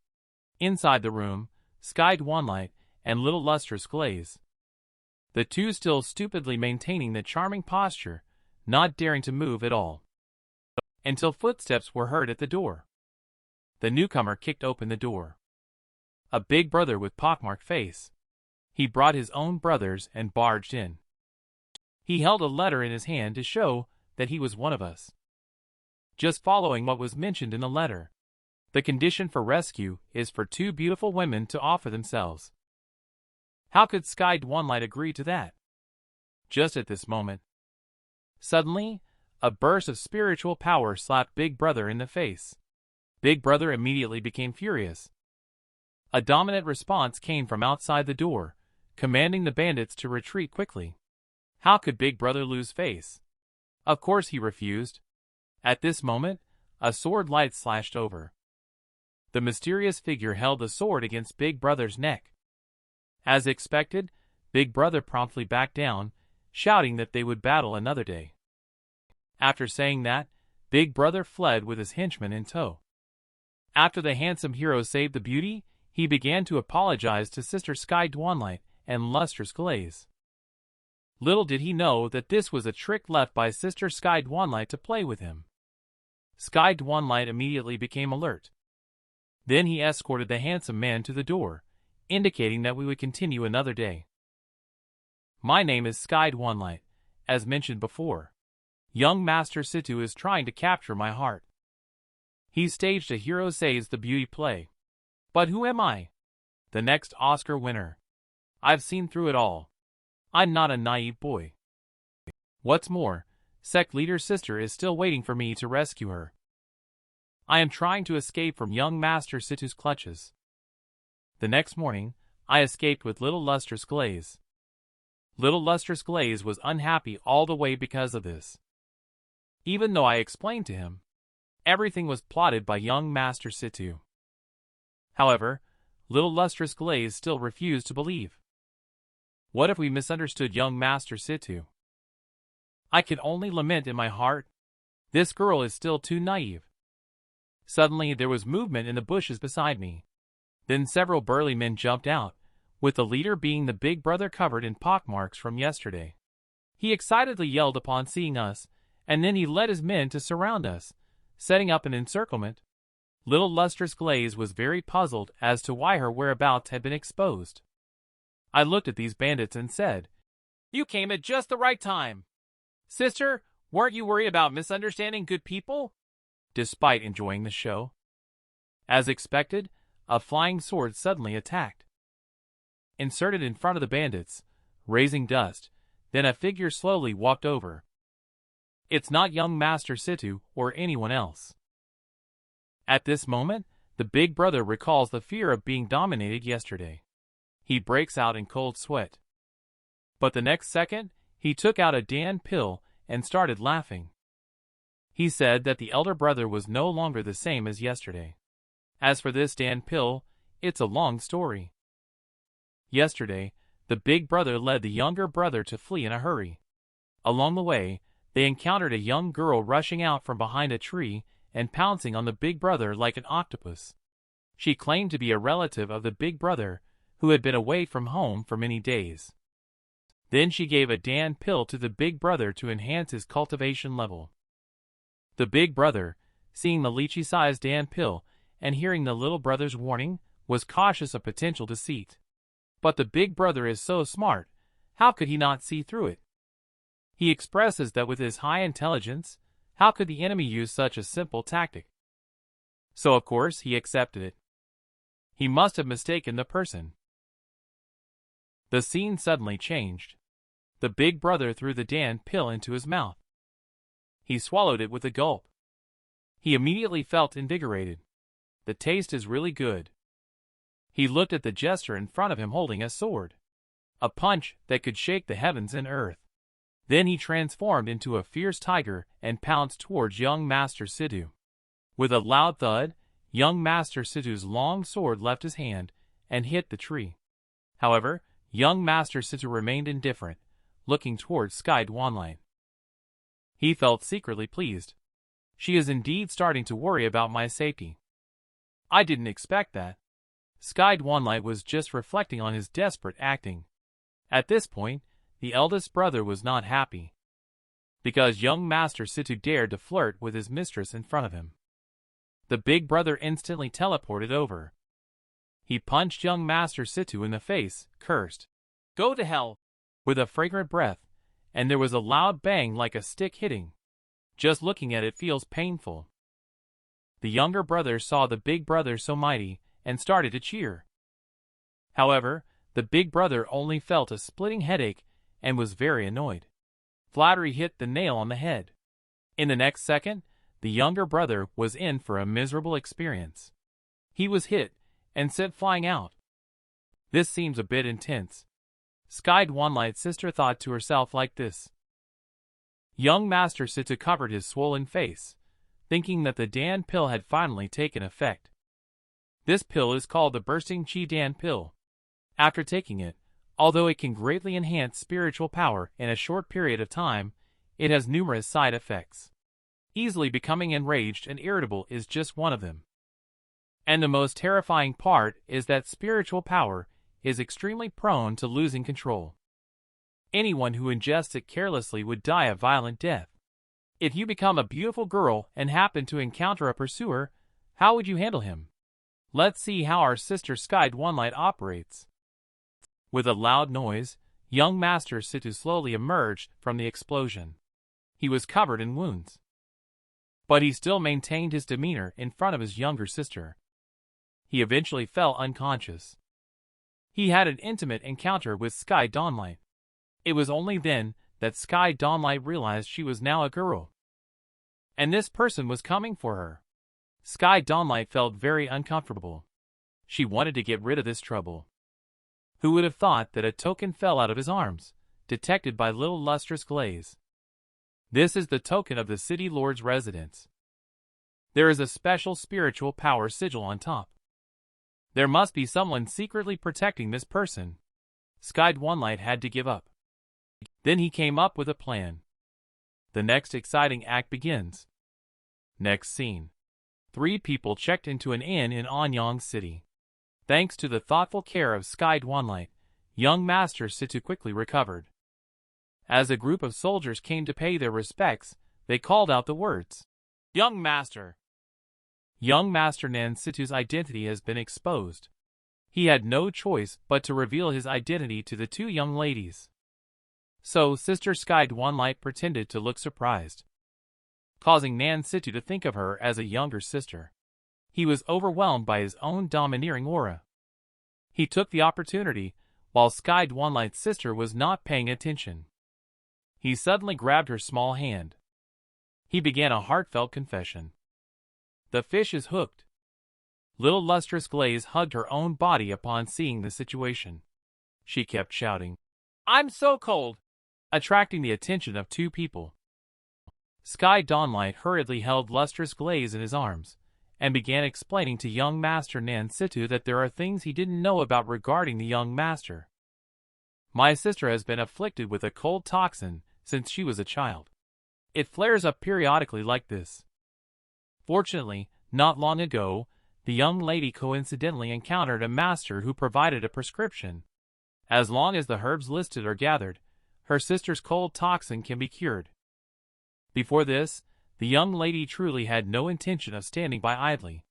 Inside the room, Sky Dwanligh and Little Lustrous Glaze. The two still stupidly maintaining the charming posture, not daring to move at all. Until footsteps were heard at the door. The newcomer kicked open the door. A big brother with pockmarked face. He brought his own brothers and barged in. He held a letter in his hand to show that he was one of us. Just following what was mentioned in the letter. The condition for rescue is for two beautiful women to offer themselves. How could Sky Dwanligh agree to that? Just at this moment. Suddenly, a burst of spiritual power slapped Big Brother in the face. Big Brother immediately became furious. A dominant response came from outside the door, commanding the bandits to retreat quickly. How could Big Brother lose face? Of course he refused. At this moment, a sword light slashed over. The mysterious figure held the sword against Big Brother's neck. As expected, Big Brother promptly backed down, shouting that they would battle another day. After saying that, Big Brother fled with his henchmen in tow. After the handsome hero saved the beauty, he began to apologize to Sister Sky Dwanligh and Lustrous Glaze. Little did he know that this was a trick left by Sister Sky Dwanligh to play with him. Sky Dwanligh immediately became alert. Then he escorted the handsome man to the door, indicating that we would continue another day. My name is Sky Dwanligh, as mentioned before. Young Master Situ is trying to capture my heart. He staged a Hero Saves the Beauty play. But who am I? The next Oscar winner. I've seen through it all. I'm not a naive boy. What's more, Sect leader's sister is still waiting for me to rescue her. I am trying to escape from young Master Situ's clutches. The next morning, I escaped with little Lustrous Glaze. Little Lustrous Glaze was unhappy all the way because of this. Even though I explained to him, everything was plotted by young Master Situ. However, little Lustrous Glaze still refused to believe. What if we misunderstood young Master Situ? I could only lament in my heart. This girl is still too naive. Suddenly there was movement in the bushes beside me. Then several burly men jumped out, with the leader being the big brother covered in pockmarks from yesterday. He excitedly yelled upon seeing us, and then he led his men to surround us, setting up an encirclement. Little Lustrous Glaze was very puzzled as to why her whereabouts had been exposed. I looked at these bandits and said, "You came at just the right time. Sister, weren't you worried about misunderstanding good people?" Despite enjoying the show. As expected, a flying sword suddenly attacked. Inserted in front of the bandits, raising dust, then a figure slowly walked over. It's not young Master Situ or anyone else. At this moment, the big brother recalls the fear of being dominated yesterday. He breaks out in cold sweat. But the next second, he took out a Dan pill and started laughing. He said that the elder brother was no longer the same as yesterday. As for this Dan pill, it's a long story. Yesterday, the big brother led the younger brother to flee in a hurry. Along the way, they encountered a young girl rushing out from behind a tree and pouncing on the big brother like an octopus. She claimed to be a relative of the big brother, who had been away from home for many days. Then she gave a Dan pill to the big brother to enhance his cultivation level. The big brother, seeing the lychee-sized Dan pill and hearing the little brother's warning, was cautious of potential deceit. But the big brother is so smart, how could he not see through it? He expresses that with his high intelligence, how could the enemy use such a simple tactic? So of course he accepted it. He must have mistaken the person. The scene suddenly changed. The big brother threw the Dan pill into his mouth. He swallowed it with a gulp. He immediately felt invigorated. The taste is really good. He looked at the jester in front of him holding a sword. A punch that could shake the heavens and earth. Then he transformed into a fierce tiger and pounced towards young Master Situ. With a loud thud, young Master Situ's long sword left his hand and hit the tree. However, young Master Situ remained indifferent, looking towards Sky Dwanligh. He felt secretly pleased. She is indeed starting to worry about my safety. I didn't expect that. Sky Dwanligh was just reflecting on his desperate acting. At this point, the eldest brother was not happy. Because young Master Situ dared to flirt with his mistress in front of him. The big brother instantly teleported over. He punched young Master Situ in the face, cursed, "Go to hell!" with a fragrant breath, and there was a loud bang like a stick hitting. Just looking at it feels painful. The younger brother saw the big brother so mighty and started to cheer. However, the big brother only felt a splitting headache and was very annoyed. Flattery hit the nail on the head. In the next second, the younger brother was in for a miserable experience. He was hit and sent flying out. This seems a bit intense. Sky Dwanligh's sister thought to herself like this. Young Master Situ covered his swollen face, thinking that the Dan pill had finally taken effect. This pill is called the Bursting Chi Dan pill. After taking it, although it can greatly enhance spiritual power in a short period of time, it has numerous side effects. Easily becoming enraged and irritable is just one of them. And the most terrifying part is that spiritual power is extremely prone to losing control. Anyone who ingests it carelessly would die a violent death. If you become a beautiful girl and happen to encounter a pursuer, how would you handle him? Let's see how our sister Sky Dwanligh operates. With a loud noise, young Master Situ slowly emerged from the explosion. He was covered in wounds. But he still maintained his demeanor in front of his younger sister. He eventually fell unconscious. He had an intimate encounter with Sky Dwanligh. It was only then that Sky Dwanligh realized she was now a girl. And this person was coming for her. Sky Dwanligh felt very uncomfortable. She wanted to get rid of this trouble. Who would have thought that a token fell out of his arms, detected by little lustrous glaze? This is the token of the city lord's residence. There is a special spiritual power sigil on top. There must be someone secretly protecting this person. Sky Dwanligh had to give up. Then he came up with a plan. The next exciting act begins. Next scene. 3 people checked into an inn in Anyang City. Thanks to the thoughtful care of Sky Dwanligh, young Master Situ quickly recovered. As a group of soldiers came to pay their respects, they called out the words, "Young Master!" Young Master Nan Situ's identity has been exposed. He had no choice but to reveal his identity to the 2 young ladies. So Sister Sky Dwanligh pretended to look surprised, causing Nan Situ to think of her as a younger sister. He was overwhelmed by his own domineering aura. He took the opportunity, while Sky Dwanligh's sister was not paying attention. He suddenly grabbed her small hand. He began a heartfelt confession. The fish is hooked. Little lustrous glaze hugged her own body upon seeing the situation. She kept shouting, "I'm so cold!" attracting the attention of 2 people. Sky Dwanligh hurriedly held lustrous glaze in his arms, and began explaining to young Master Nan Situ that there are things he didn't know about regarding the young master. "My sister has been afflicted with a cold toxin since she was a child. It flares up periodically like this. Fortunately, not long ago, the young lady coincidentally encountered a master who provided a prescription. As long as the herbs listed are gathered, her sister's cold toxin can be cured." Before this, the young lady truly had no intention of standing by idly.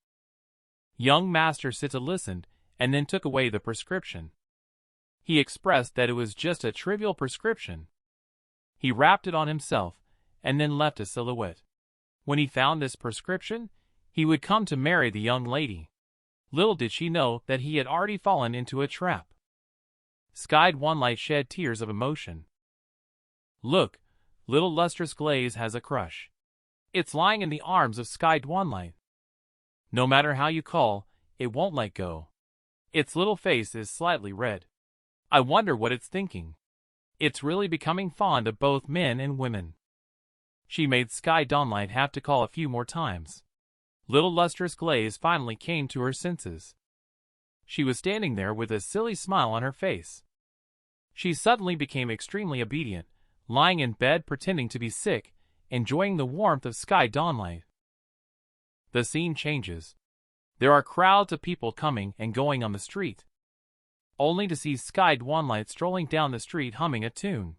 Young Master Sita listened and then took away the prescription. He expressed that it was just a trivial prescription. He wrapped it on himself and then left a silhouette. When he found this prescription, he would come to marry the young lady. Little did she know that he had already fallen into a trap. Sky Dwanligh shed tears of emotion. "Look, little lustrous glaze has a crush. It's lying in the arms of Sky Dwanligh. No matter how you call, it won't let go. Its little face is slightly red. I wonder what it's thinking. It's really becoming fond of both men and women." She made Sky Dwanligh have to call a few more times. Little lustrous glaze finally came to her senses. She was standing there with a silly smile on her face. She suddenly became extremely obedient, lying in bed pretending to be sick, enjoying the warmth of Sky Dwanligh. The scene changes. There are crowds of people coming and going on the street, only to see Sky Dwanligh strolling down the street humming a tune,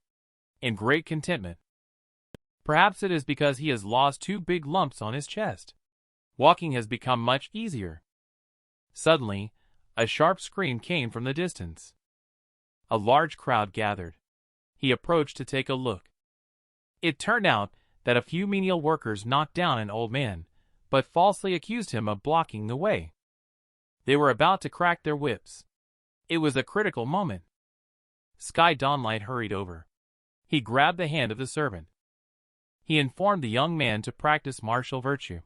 in great contentment. Perhaps it is because he has lost 2 big lumps on his chest. Walking has become much easier. Suddenly, a sharp scream came from the distance. A large crowd gathered. He approached to take a look. It turned out that a few menial workers knocked down an old man, but falsely accused him of blocking the way. They were about to crack their whips. It was a critical moment. Sky Dwanligh hurried over. He grabbed the hand of the servant. He informed the young man to practice martial virtue.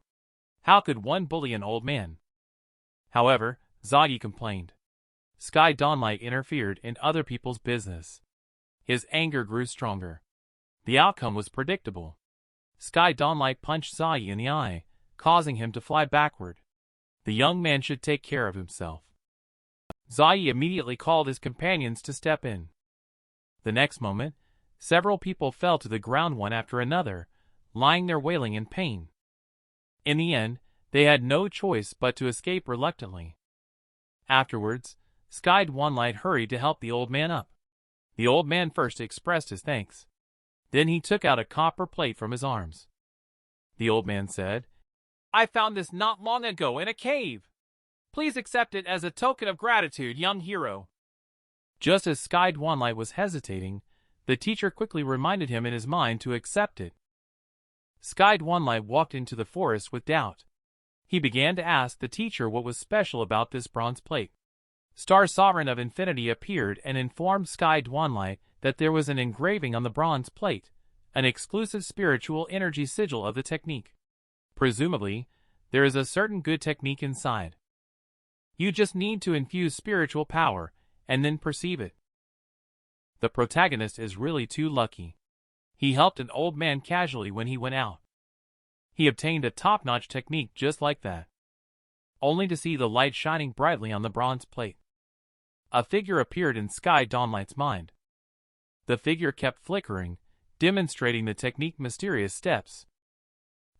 How could one bully an old man? However, Zagi complained. Sky Dwanligh interfered in other people's business. His anger grew stronger. The outcome was predictable. Sky Dwanligh punched Zagi in the eye, causing him to fly backward. The young man should take care of himself. Zagi immediately called his companions to step in. The next moment, several people fell to the ground one after another, lying there wailing in pain. In the end, they had no choice but to escape reluctantly. Afterwards, Sky Dwanligh hurried to help the old man up. The old man first expressed his thanks. Then he took out a copper plate from his arms. The old man said, "I found this not long ago in a cave. Please accept it as a token of gratitude, young hero." Just as Sky Dwanligh was hesitating, the teacher quickly reminded him in his mind to accept it. Sky Dwanligh walked into the forest with doubt. He began to ask the teacher what was special about this bronze plate. Star Sovereign of Infinity appeared and informed Sky Dwanligh that there was an engraving on the bronze plate, an exclusive spiritual energy sigil of the technique. Presumably, there is a certain good technique inside. You just need to infuse spiritual power and then perceive it. The protagonist is really too lucky. He helped an old man casually when he went out. He obtained a top-notch technique just like that, only to see the light shining brightly on the bronze plate. A figure appeared in Sky Dwanligh's mind. The figure kept flickering, demonstrating the technique's mysterious steps.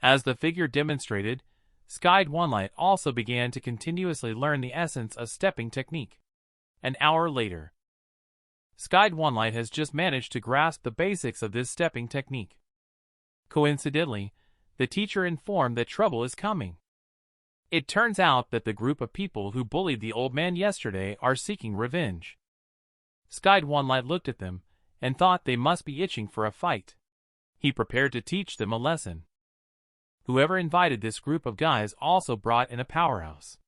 As the figure demonstrated, Sky Dwanligh also began to continuously learn the essence of stepping technique. An hour later, Sky Dwanligh has just managed to grasp the basics of this stepping technique. Coincidentally, the teacher informed that trouble is coming. It turns out that the group of people who bullied the old man yesterday are seeking revenge. Sky Dwanligh looked at them and thought they must be itching for a fight. He prepared to teach them a lesson. Whoever invited this group of guys also brought in a powerhouse.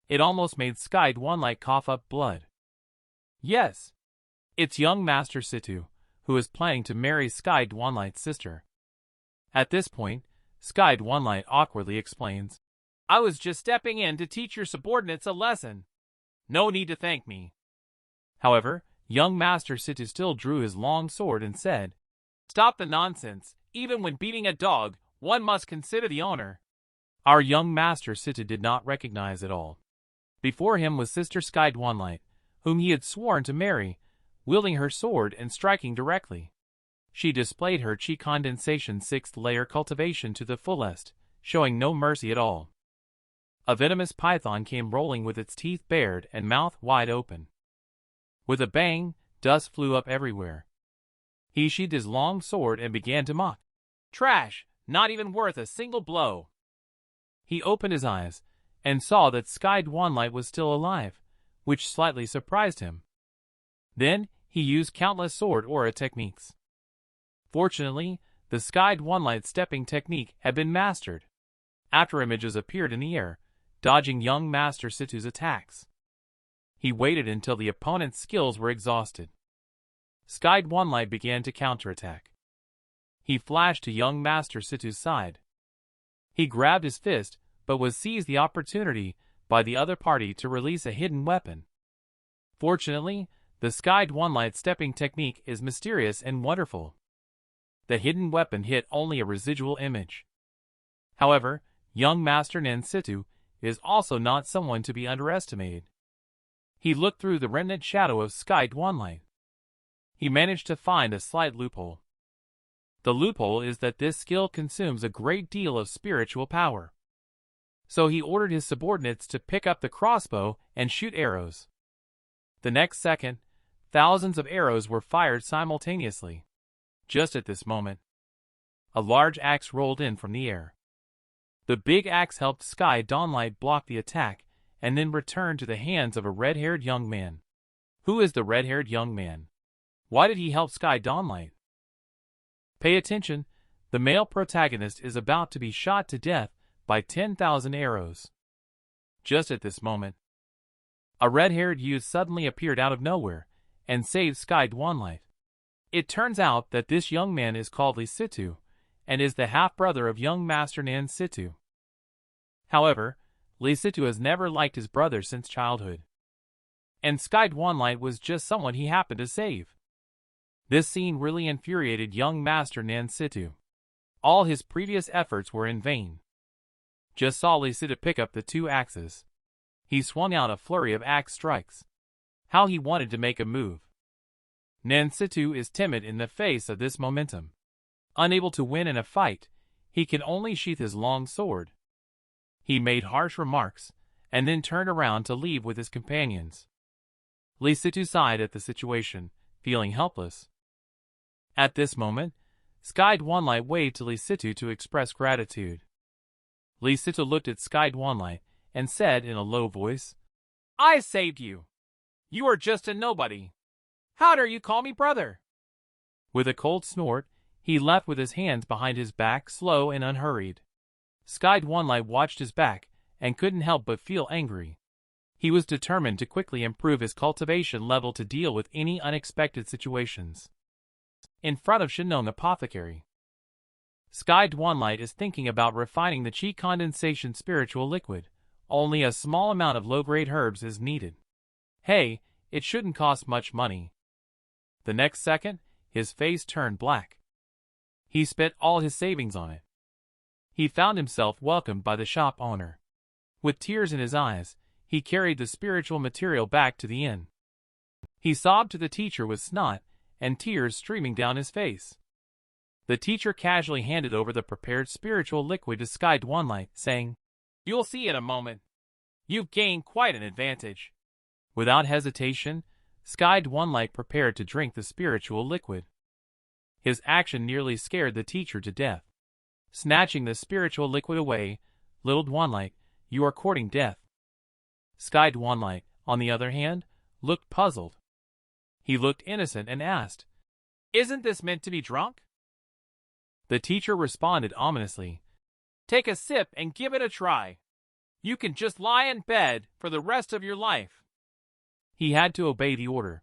It almost made Sky Dwanligh cough up blood. Yes, it's young Master Shifu, who is planning to marry Sky Dwanligh's sister. At this point, Sky Dwanligh awkwardly explains, "I was just stepping in to teach your subordinates a lesson. No need to thank me." However, young Master Shifu still drew his long sword and said, "Stop the nonsense. Even when beating a dog, one must consider the owner." Our young Master Shifu did not recognize at all. Before him was Sister Sky Dwanligh, whom he had sworn to marry, wielding her sword and striking directly. She displayed her chi condensation 6th layer cultivation to the fullest, showing no mercy at all. A venomous python came rolling with its teeth bared and mouth wide open. With a bang, dust flew up everywhere. He sheathed his long sword and began to mock. "Trash, not even worth a single blow." He opened his eyes and saw that Sky Dwanligh was still alive, which slightly surprised him. Then he used countless sword aura techniques. Fortunately, the Sky Dwanlight stepping technique had been mastered. After images appeared in the air, dodging young Master Shifu's attacks. He waited until the opponent's skills were exhausted. Sky Dwanlight began to counterattack. He flashed to young Master Shifu's side. He grabbed his fist, but was seized the opportunity by the other party to release a hidden weapon. Fortunately, the Sky Dwanlight stepping technique is mysterious and wonderful. The hidden weapon hit only a residual image. However, young Master Shifu is also not someone to be underestimated. He looked through the remnant shadow of Sky Dwanligh. He managed to find a slight loophole. The loophole is that this skill consumes a great deal of spiritual power. So he ordered his subordinates to pick up the crossbow and shoot arrows. The next second, thousands of arrows were fired simultaneously. Just at this moment, a large axe rolled in from the air. The big axe helped Sky Dwanligh block the attack and then returned to the hands of a red-haired young man. Who is the red-haired young man? Why did he help Sky Dwanligh? Pay attention, the male protagonist is about to be shot to death by 10,000 arrows. Just at this moment, a red-haired youth suddenly appeared out of nowhere and saved Sky Dwanligh. It turns out that this young man is called Shifu and is the half-brother of young Master Shifu. However, Shifu has never liked his brother since childhood. And Sky Dwanligh was just someone he happened to save. This scene really infuriated young Master Shifu. All his previous efforts were in vain. Just saw Shifu pick up the two axes. He swung out a flurry of axe strikes. How he wanted to make a move. Shifu is timid in the face of this momentum. Unable to win in a fight, he can only sheath his long sword. He made harsh remarks, and then turned around to leave with his companions. Shifu sighed at the situation, feeling helpless. At this moment, Sky Dwanligh waved to Shifu to express gratitude. Shifu looked at Sky Dwanligh and said in a low voice, "I saved you. You are just a nobody. How dare you call me brother?" With a cold snort, he left with his hands behind his back, slow and unhurried. Sky Dwanligh watched his back and couldn't help but feel angry. He was determined to quickly improve his cultivation level to deal with any unexpected situations. In front of Shinnong Apothecary, Sky Dwanligh is thinking about refining the Qi condensation spiritual liquid. Only a small amount of low-grade herbs is needed. Hey, it shouldn't cost much money. The next second, his face turned black. He spent all his savings on it. He found himself welcomed by the shop owner. With tears in his eyes, he carried the spiritual material back to the inn. He sobbed to the teacher with snot and tears streaming down his face. The teacher casually handed over the prepared spiritual liquid to Sky Dwanligh, saying, "You'll see in a moment. You've gained quite an advantage." Without hesitation, Sky Dwanligh prepared to drink the spiritual liquid. His action nearly scared the teacher to death. Snatching the spiritual liquid away, "Little Dwanligh, you are courting death." Sky Dwanligh, on the other hand, looked puzzled. He looked innocent and asked, "Isn't this meant to be drunk?" The teacher responded ominously, "Take a sip and give it a try. You can just lie in bed for the rest of your life." He had to obey the order.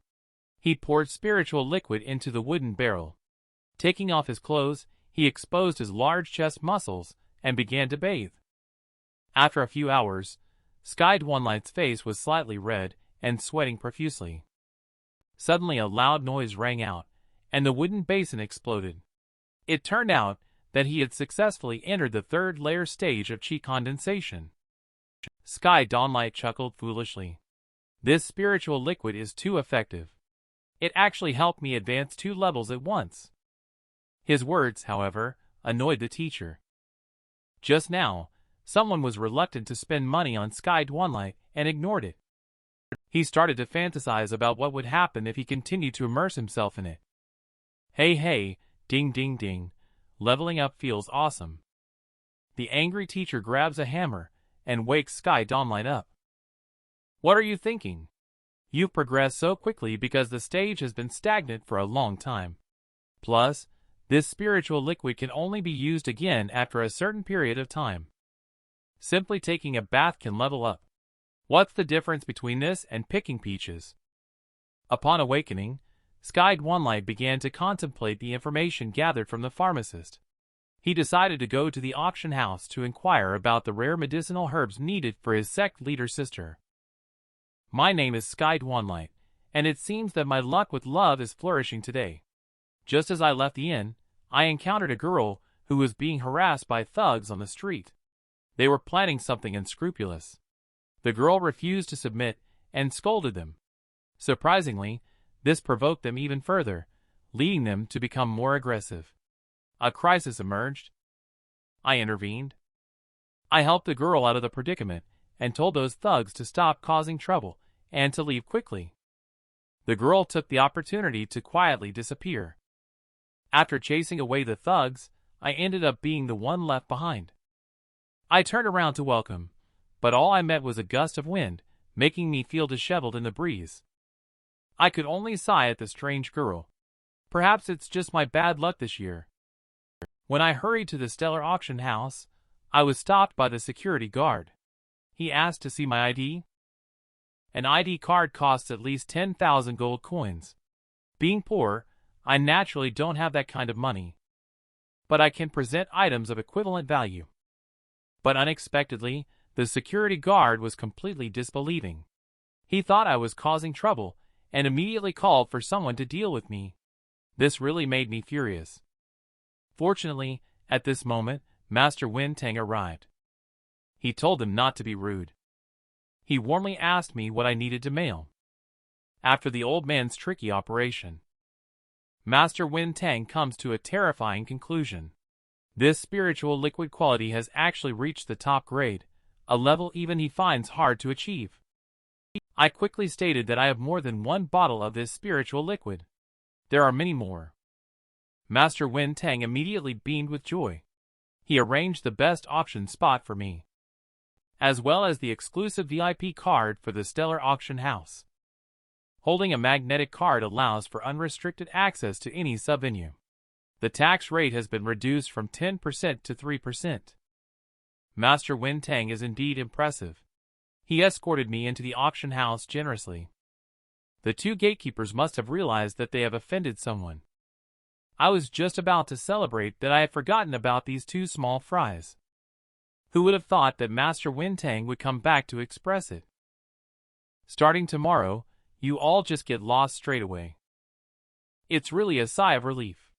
He poured spiritual liquid into the wooden barrel. Taking off his clothes, he exposed his large chest muscles and began to bathe. After a few hours, Sky Dwanligh's face was slightly red and sweating profusely. Suddenly a loud noise rang out, and the wooden basin exploded. It turned out that he had successfully entered the third layer stage of Qi condensation. Sky Dwanligh chuckled foolishly. "This spiritual liquid is too effective. It actually helped me advance 2 levels at once." His words, however, annoyed the teacher. Just now, someone was reluctant to spend money on Sky Dwanligh and ignored it. He started to fantasize about what would happen if he continued to immerse himself in it. Hey, ding ding ding, leveling up feels awesome. The angry teacher grabs a hammer and wakes Sky Dwanligh up. "What are you thinking? You've progressed so quickly because the stage has been stagnant for a long time. Plus, this spiritual liquid can only be used again after a certain period of time. Simply taking a bath can level up. What's the difference between this and picking peaches?" Upon awakening, Sky Dwanligh began to contemplate the information gathered from the pharmacist. He decided to go to the auction house to inquire about the rare medicinal herbs needed for his sect leader sister. "My name is Sky Dwanligh, and it seems that my luck with love is flourishing today. Just as I left the inn, I encountered a girl who was being harassed by thugs on the street. They were planning something unscrupulous. The girl refused to submit and scolded them. Surprisingly, this provoked them even further, leading them to become more aggressive. A crisis emerged. I intervened. I helped the girl out of the predicament and told those thugs to stop causing trouble and to leave quickly. The girl took the opportunity to quietly disappear. After chasing away the thugs, I ended up being the one left behind. I turned around to welcome, but all I met was a gust of wind, making me feel disheveled in the breeze. I could only sigh at the strange girl. Perhaps it's just my bad luck this year. When I hurried to the stellar auction house, I was stopped by the security guard. He asked to see my ID. An ID card costs at least 10,000 gold coins. Being poor, I naturally don't have that kind of money. But I can present items of equivalent value. But unexpectedly, the security guard was completely disbelieving. He thought I was causing trouble and immediately called for someone to deal with me. This really made me furious. Fortunately, at this moment, Master Wen Tang arrived. He told them not to be rude. He warmly asked me what I needed to mail. After the old man's tricky operation, Master Wen Tang comes to a terrifying conclusion. This spiritual liquid quality has actually reached the top grade, a level even he finds hard to achieve. I quickly stated that I have more than 1 bottle of this spiritual liquid. There are many more. Master Wen Tang immediately beamed with joy. He arranged the best auction spot for me, as well as the exclusive VIP card for the stellar auction house. Holding a magnetic card allows for unrestricted access to any sub-venue. The tax rate has been reduced from 10% to 3%. Master Wen Tang is indeed impressive. He escorted me into the auction house generously. The two gatekeepers must have realized that they have offended someone. I was just about to celebrate that I had forgotten about these two small fries. Who would have thought that Master Wintang would come back to express it? Starting tomorrow, you all just get lost straight away. It's really a sigh of relief.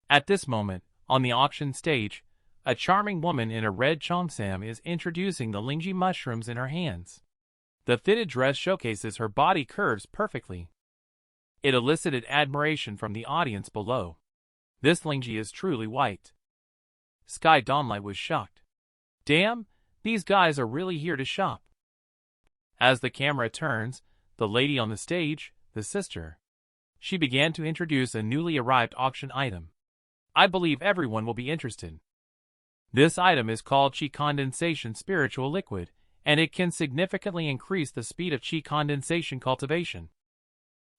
At this moment, on the auction stage, a charming woman in a red cheongsam is introducing the lingji mushrooms in her hands. The fitted dress showcases her body curves perfectly. It elicited admiration from the audience below. This lingji is truly white. Sky Dwanligh was shocked. Damn, these guys are really here to shop. As the camera turns, the lady on the stage, the sister. She began to introduce a newly arrived auction item. I believe everyone will be interested. This item is called Qi Condensation Spiritual Liquid, and it can significantly increase the speed of Qi condensation cultivation.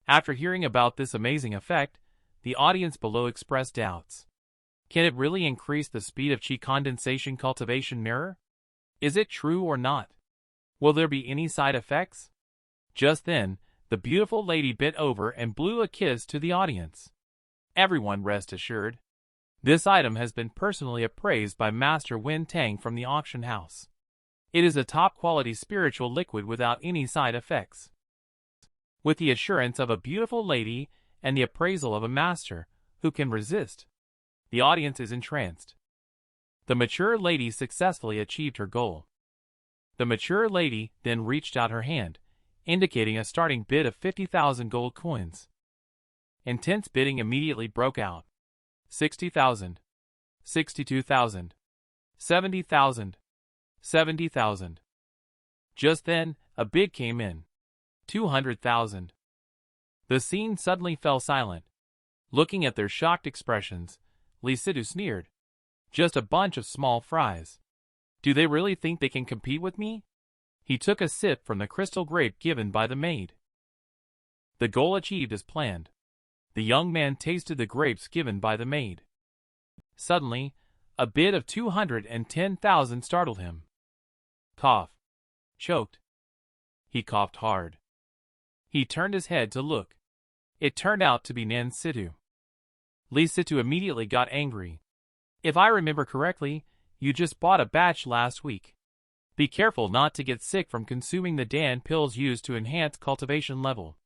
After hearing about this amazing effect, the audience below expressed doubts. Can it really increase the speed of Qi condensation cultivation mirror? Is it true or not? Will there be any side effects? Just then, the beautiful lady bent over and blew a kiss to the audience. Everyone rest assured. This item has been personally appraised by Master Wintang from the auction house. It is a top-quality spiritual liquid without any side effects. With the assurance of a beautiful lady and the appraisal of a master, who can resist? The audience is entranced. The mature lady successfully achieved her goal. The mature lady then reached out her hand, indicating a starting bid of 50,000 gold coins. Intense bidding immediately broke out. 60,000, 62,000, 70,000, 70,000. Just then, a bid came in. 200,000. The scene suddenly fell silent. Looking at their shocked expressions, Lee Sidu sneered. Just a bunch of small fries. Do they really think they can compete with me? He took a sip from the crystal grape given by the maid. The goal achieved as planned. The young man tasted the grapes given by the maid. Suddenly, a bid of 210,000 startled him. Cough. Choked. He coughed hard. He turned his head to look. It turned out to be Nan Situ. Lee Situ immediately got angry. If I remember correctly, you just bought a batch last week. Be careful not to get sick from consuming the Dan pills used to enhance cultivation level.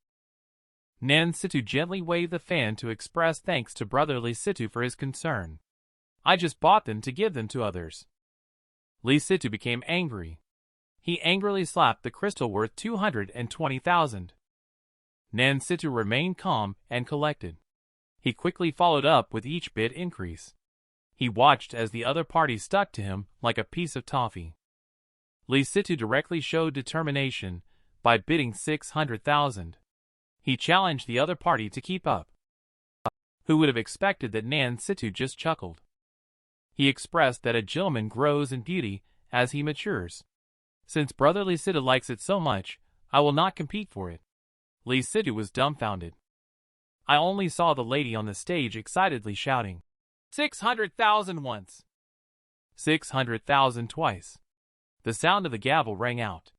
Nan Situ gently waved the fan to express thanks to Brother Lee Situ for his concern. I just bought them to give them to others. Lee Situ became angry. He angrily slapped the crystal worth 220,000. Nan Situ remained calm and collected. He quickly followed up with each bid increase. He watched as the other party stuck to him like a piece of toffee. Lee Situ directly showed determination by bidding 600,000. He challenged the other party to keep up. Who would have expected that Nan Situ just chuckled? He expressed that a gentleman grows in beauty as he matures. Since Brother Lee Situ likes it so much, I will not compete for it. Lee Situ was dumbfounded. I only saw the lady on the stage excitedly shouting, 600,000 once. 600,000 twice. The sound of the gavel rang out.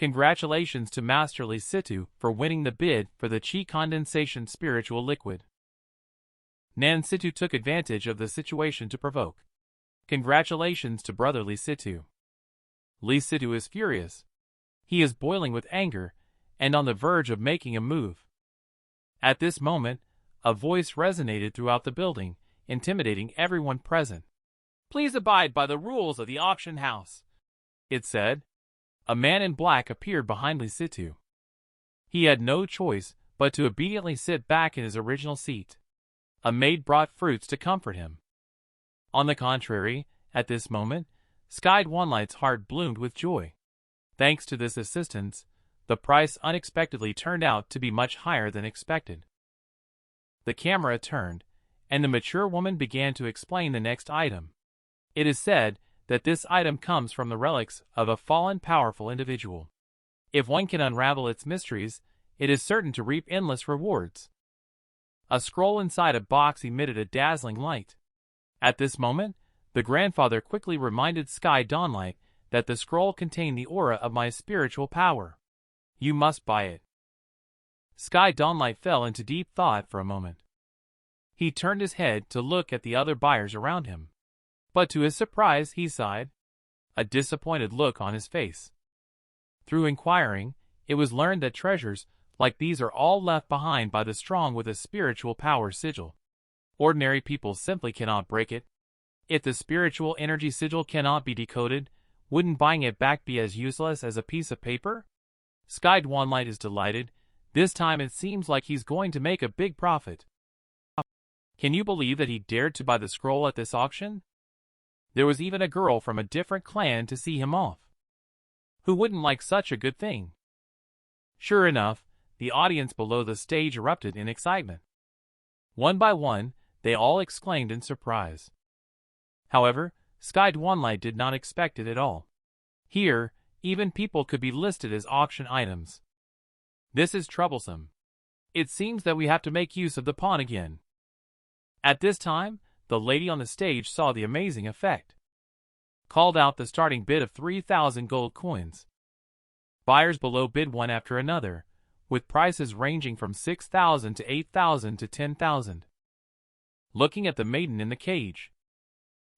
Congratulations to Master Lee Situ for winning the bid for the Qi Condensation Spiritual Liquid. Nan Situ took advantage of the situation to provoke. Congratulations to Brother Lee Situ. Lee Situ is furious. He is boiling with anger and on the verge of making a move. At this moment, a voice resonated throughout the building, intimidating everyone present. Please abide by the rules of the auction house, it said. A man in black appeared behind Lee Situ. He had no choice but to obediently sit back in his original seat. A maid brought fruits to comfort him. On the contrary, at this moment, Sky Dwanligh's heart bloomed with joy. Thanks to this assistance, the price unexpectedly turned out to be much higher than expected. The camera turned, and the mature woman began to explain the next item. It is said that this item comes from the relics of a fallen powerful individual. If one can unravel its mysteries, it is certain to reap endless rewards. A scroll inside a box emitted a dazzling light. At this moment, the grandfather quickly reminded Sky Dwanligh that the scroll contained the aura of my spiritual power. You must buy it. Sky Dwanligh fell into deep thought for a moment. He turned his head to look at the other buyers around him. But to his surprise, he sighed, a disappointed look on his face. Through inquiring, it was learned that treasures like these are all left behind by the strong with a spiritual power sigil. Ordinary people simply cannot break it. If the spiritual energy sigil cannot be decoded, wouldn't buying it back be as useless as a piece of paper? Sky Dwanligh is delighted. This time it seems like he's going to make a big profit. Can you believe that he dared to buy the scroll at this auction? There was even a girl from a different clan to see him off. Who wouldn't like such a good thing? Sure enough, the audience below the stage erupted in excitement. One by one, they all exclaimed in surprise. However, Sky Dwanligh did not expect it at all. Here, even people could be listed as auction items. This is troublesome. It seems that we have to make use of the pawn again. At this time, the lady on the stage saw the amazing effect. Called out the starting bid of 3,000 gold coins. Buyers below bid one after another, with prices ranging from 6,000 to 8,000 to 10,000. Looking at the maiden in the cage,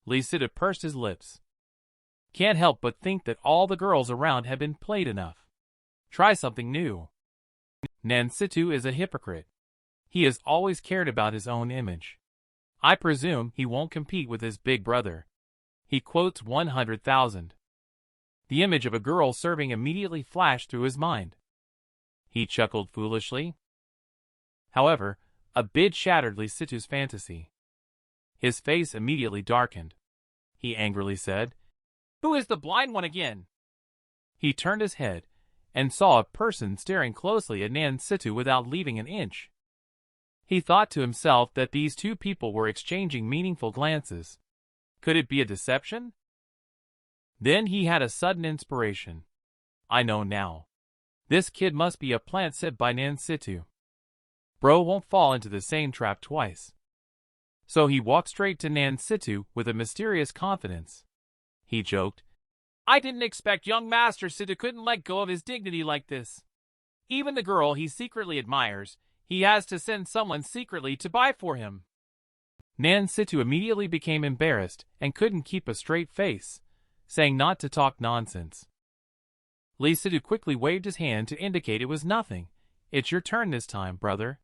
Lysitta pursed his lips. Can't help but think that all the girls around have been played enough. Try something new. Nansittu is a hypocrite. He has always cared about his own image. I presume he won't compete with his big brother. He quotes 100,000. The image of a girl serving immediately flashed through his mind. He chuckled foolishly. However, a bid shattered Lysittu's fantasy. His face immediately darkened. He angrily said, "Who is the blind one again?" He turned his head and saw a person staring closely at Nansittu without leaving an inch. He thought to himself that these two people were exchanging meaningful glances. Could it be a deception? Then he had a sudden inspiration. I know now. This kid must be a plant sent by Nansittu. Bro won't fall into the same trap twice. So he walked straight to Nansittu with a mysterious confidence. He joked, I didn't expect young Master Sittu couldn't let go of his dignity like this. Even the girl he secretly admires, he has to send someone secretly to buy for him. Nansittu immediately became embarrassed and couldn't keep a straight face, saying not to talk nonsense. Lysittu quickly waved his hand to indicate it was nothing. It's your turn this time, brother.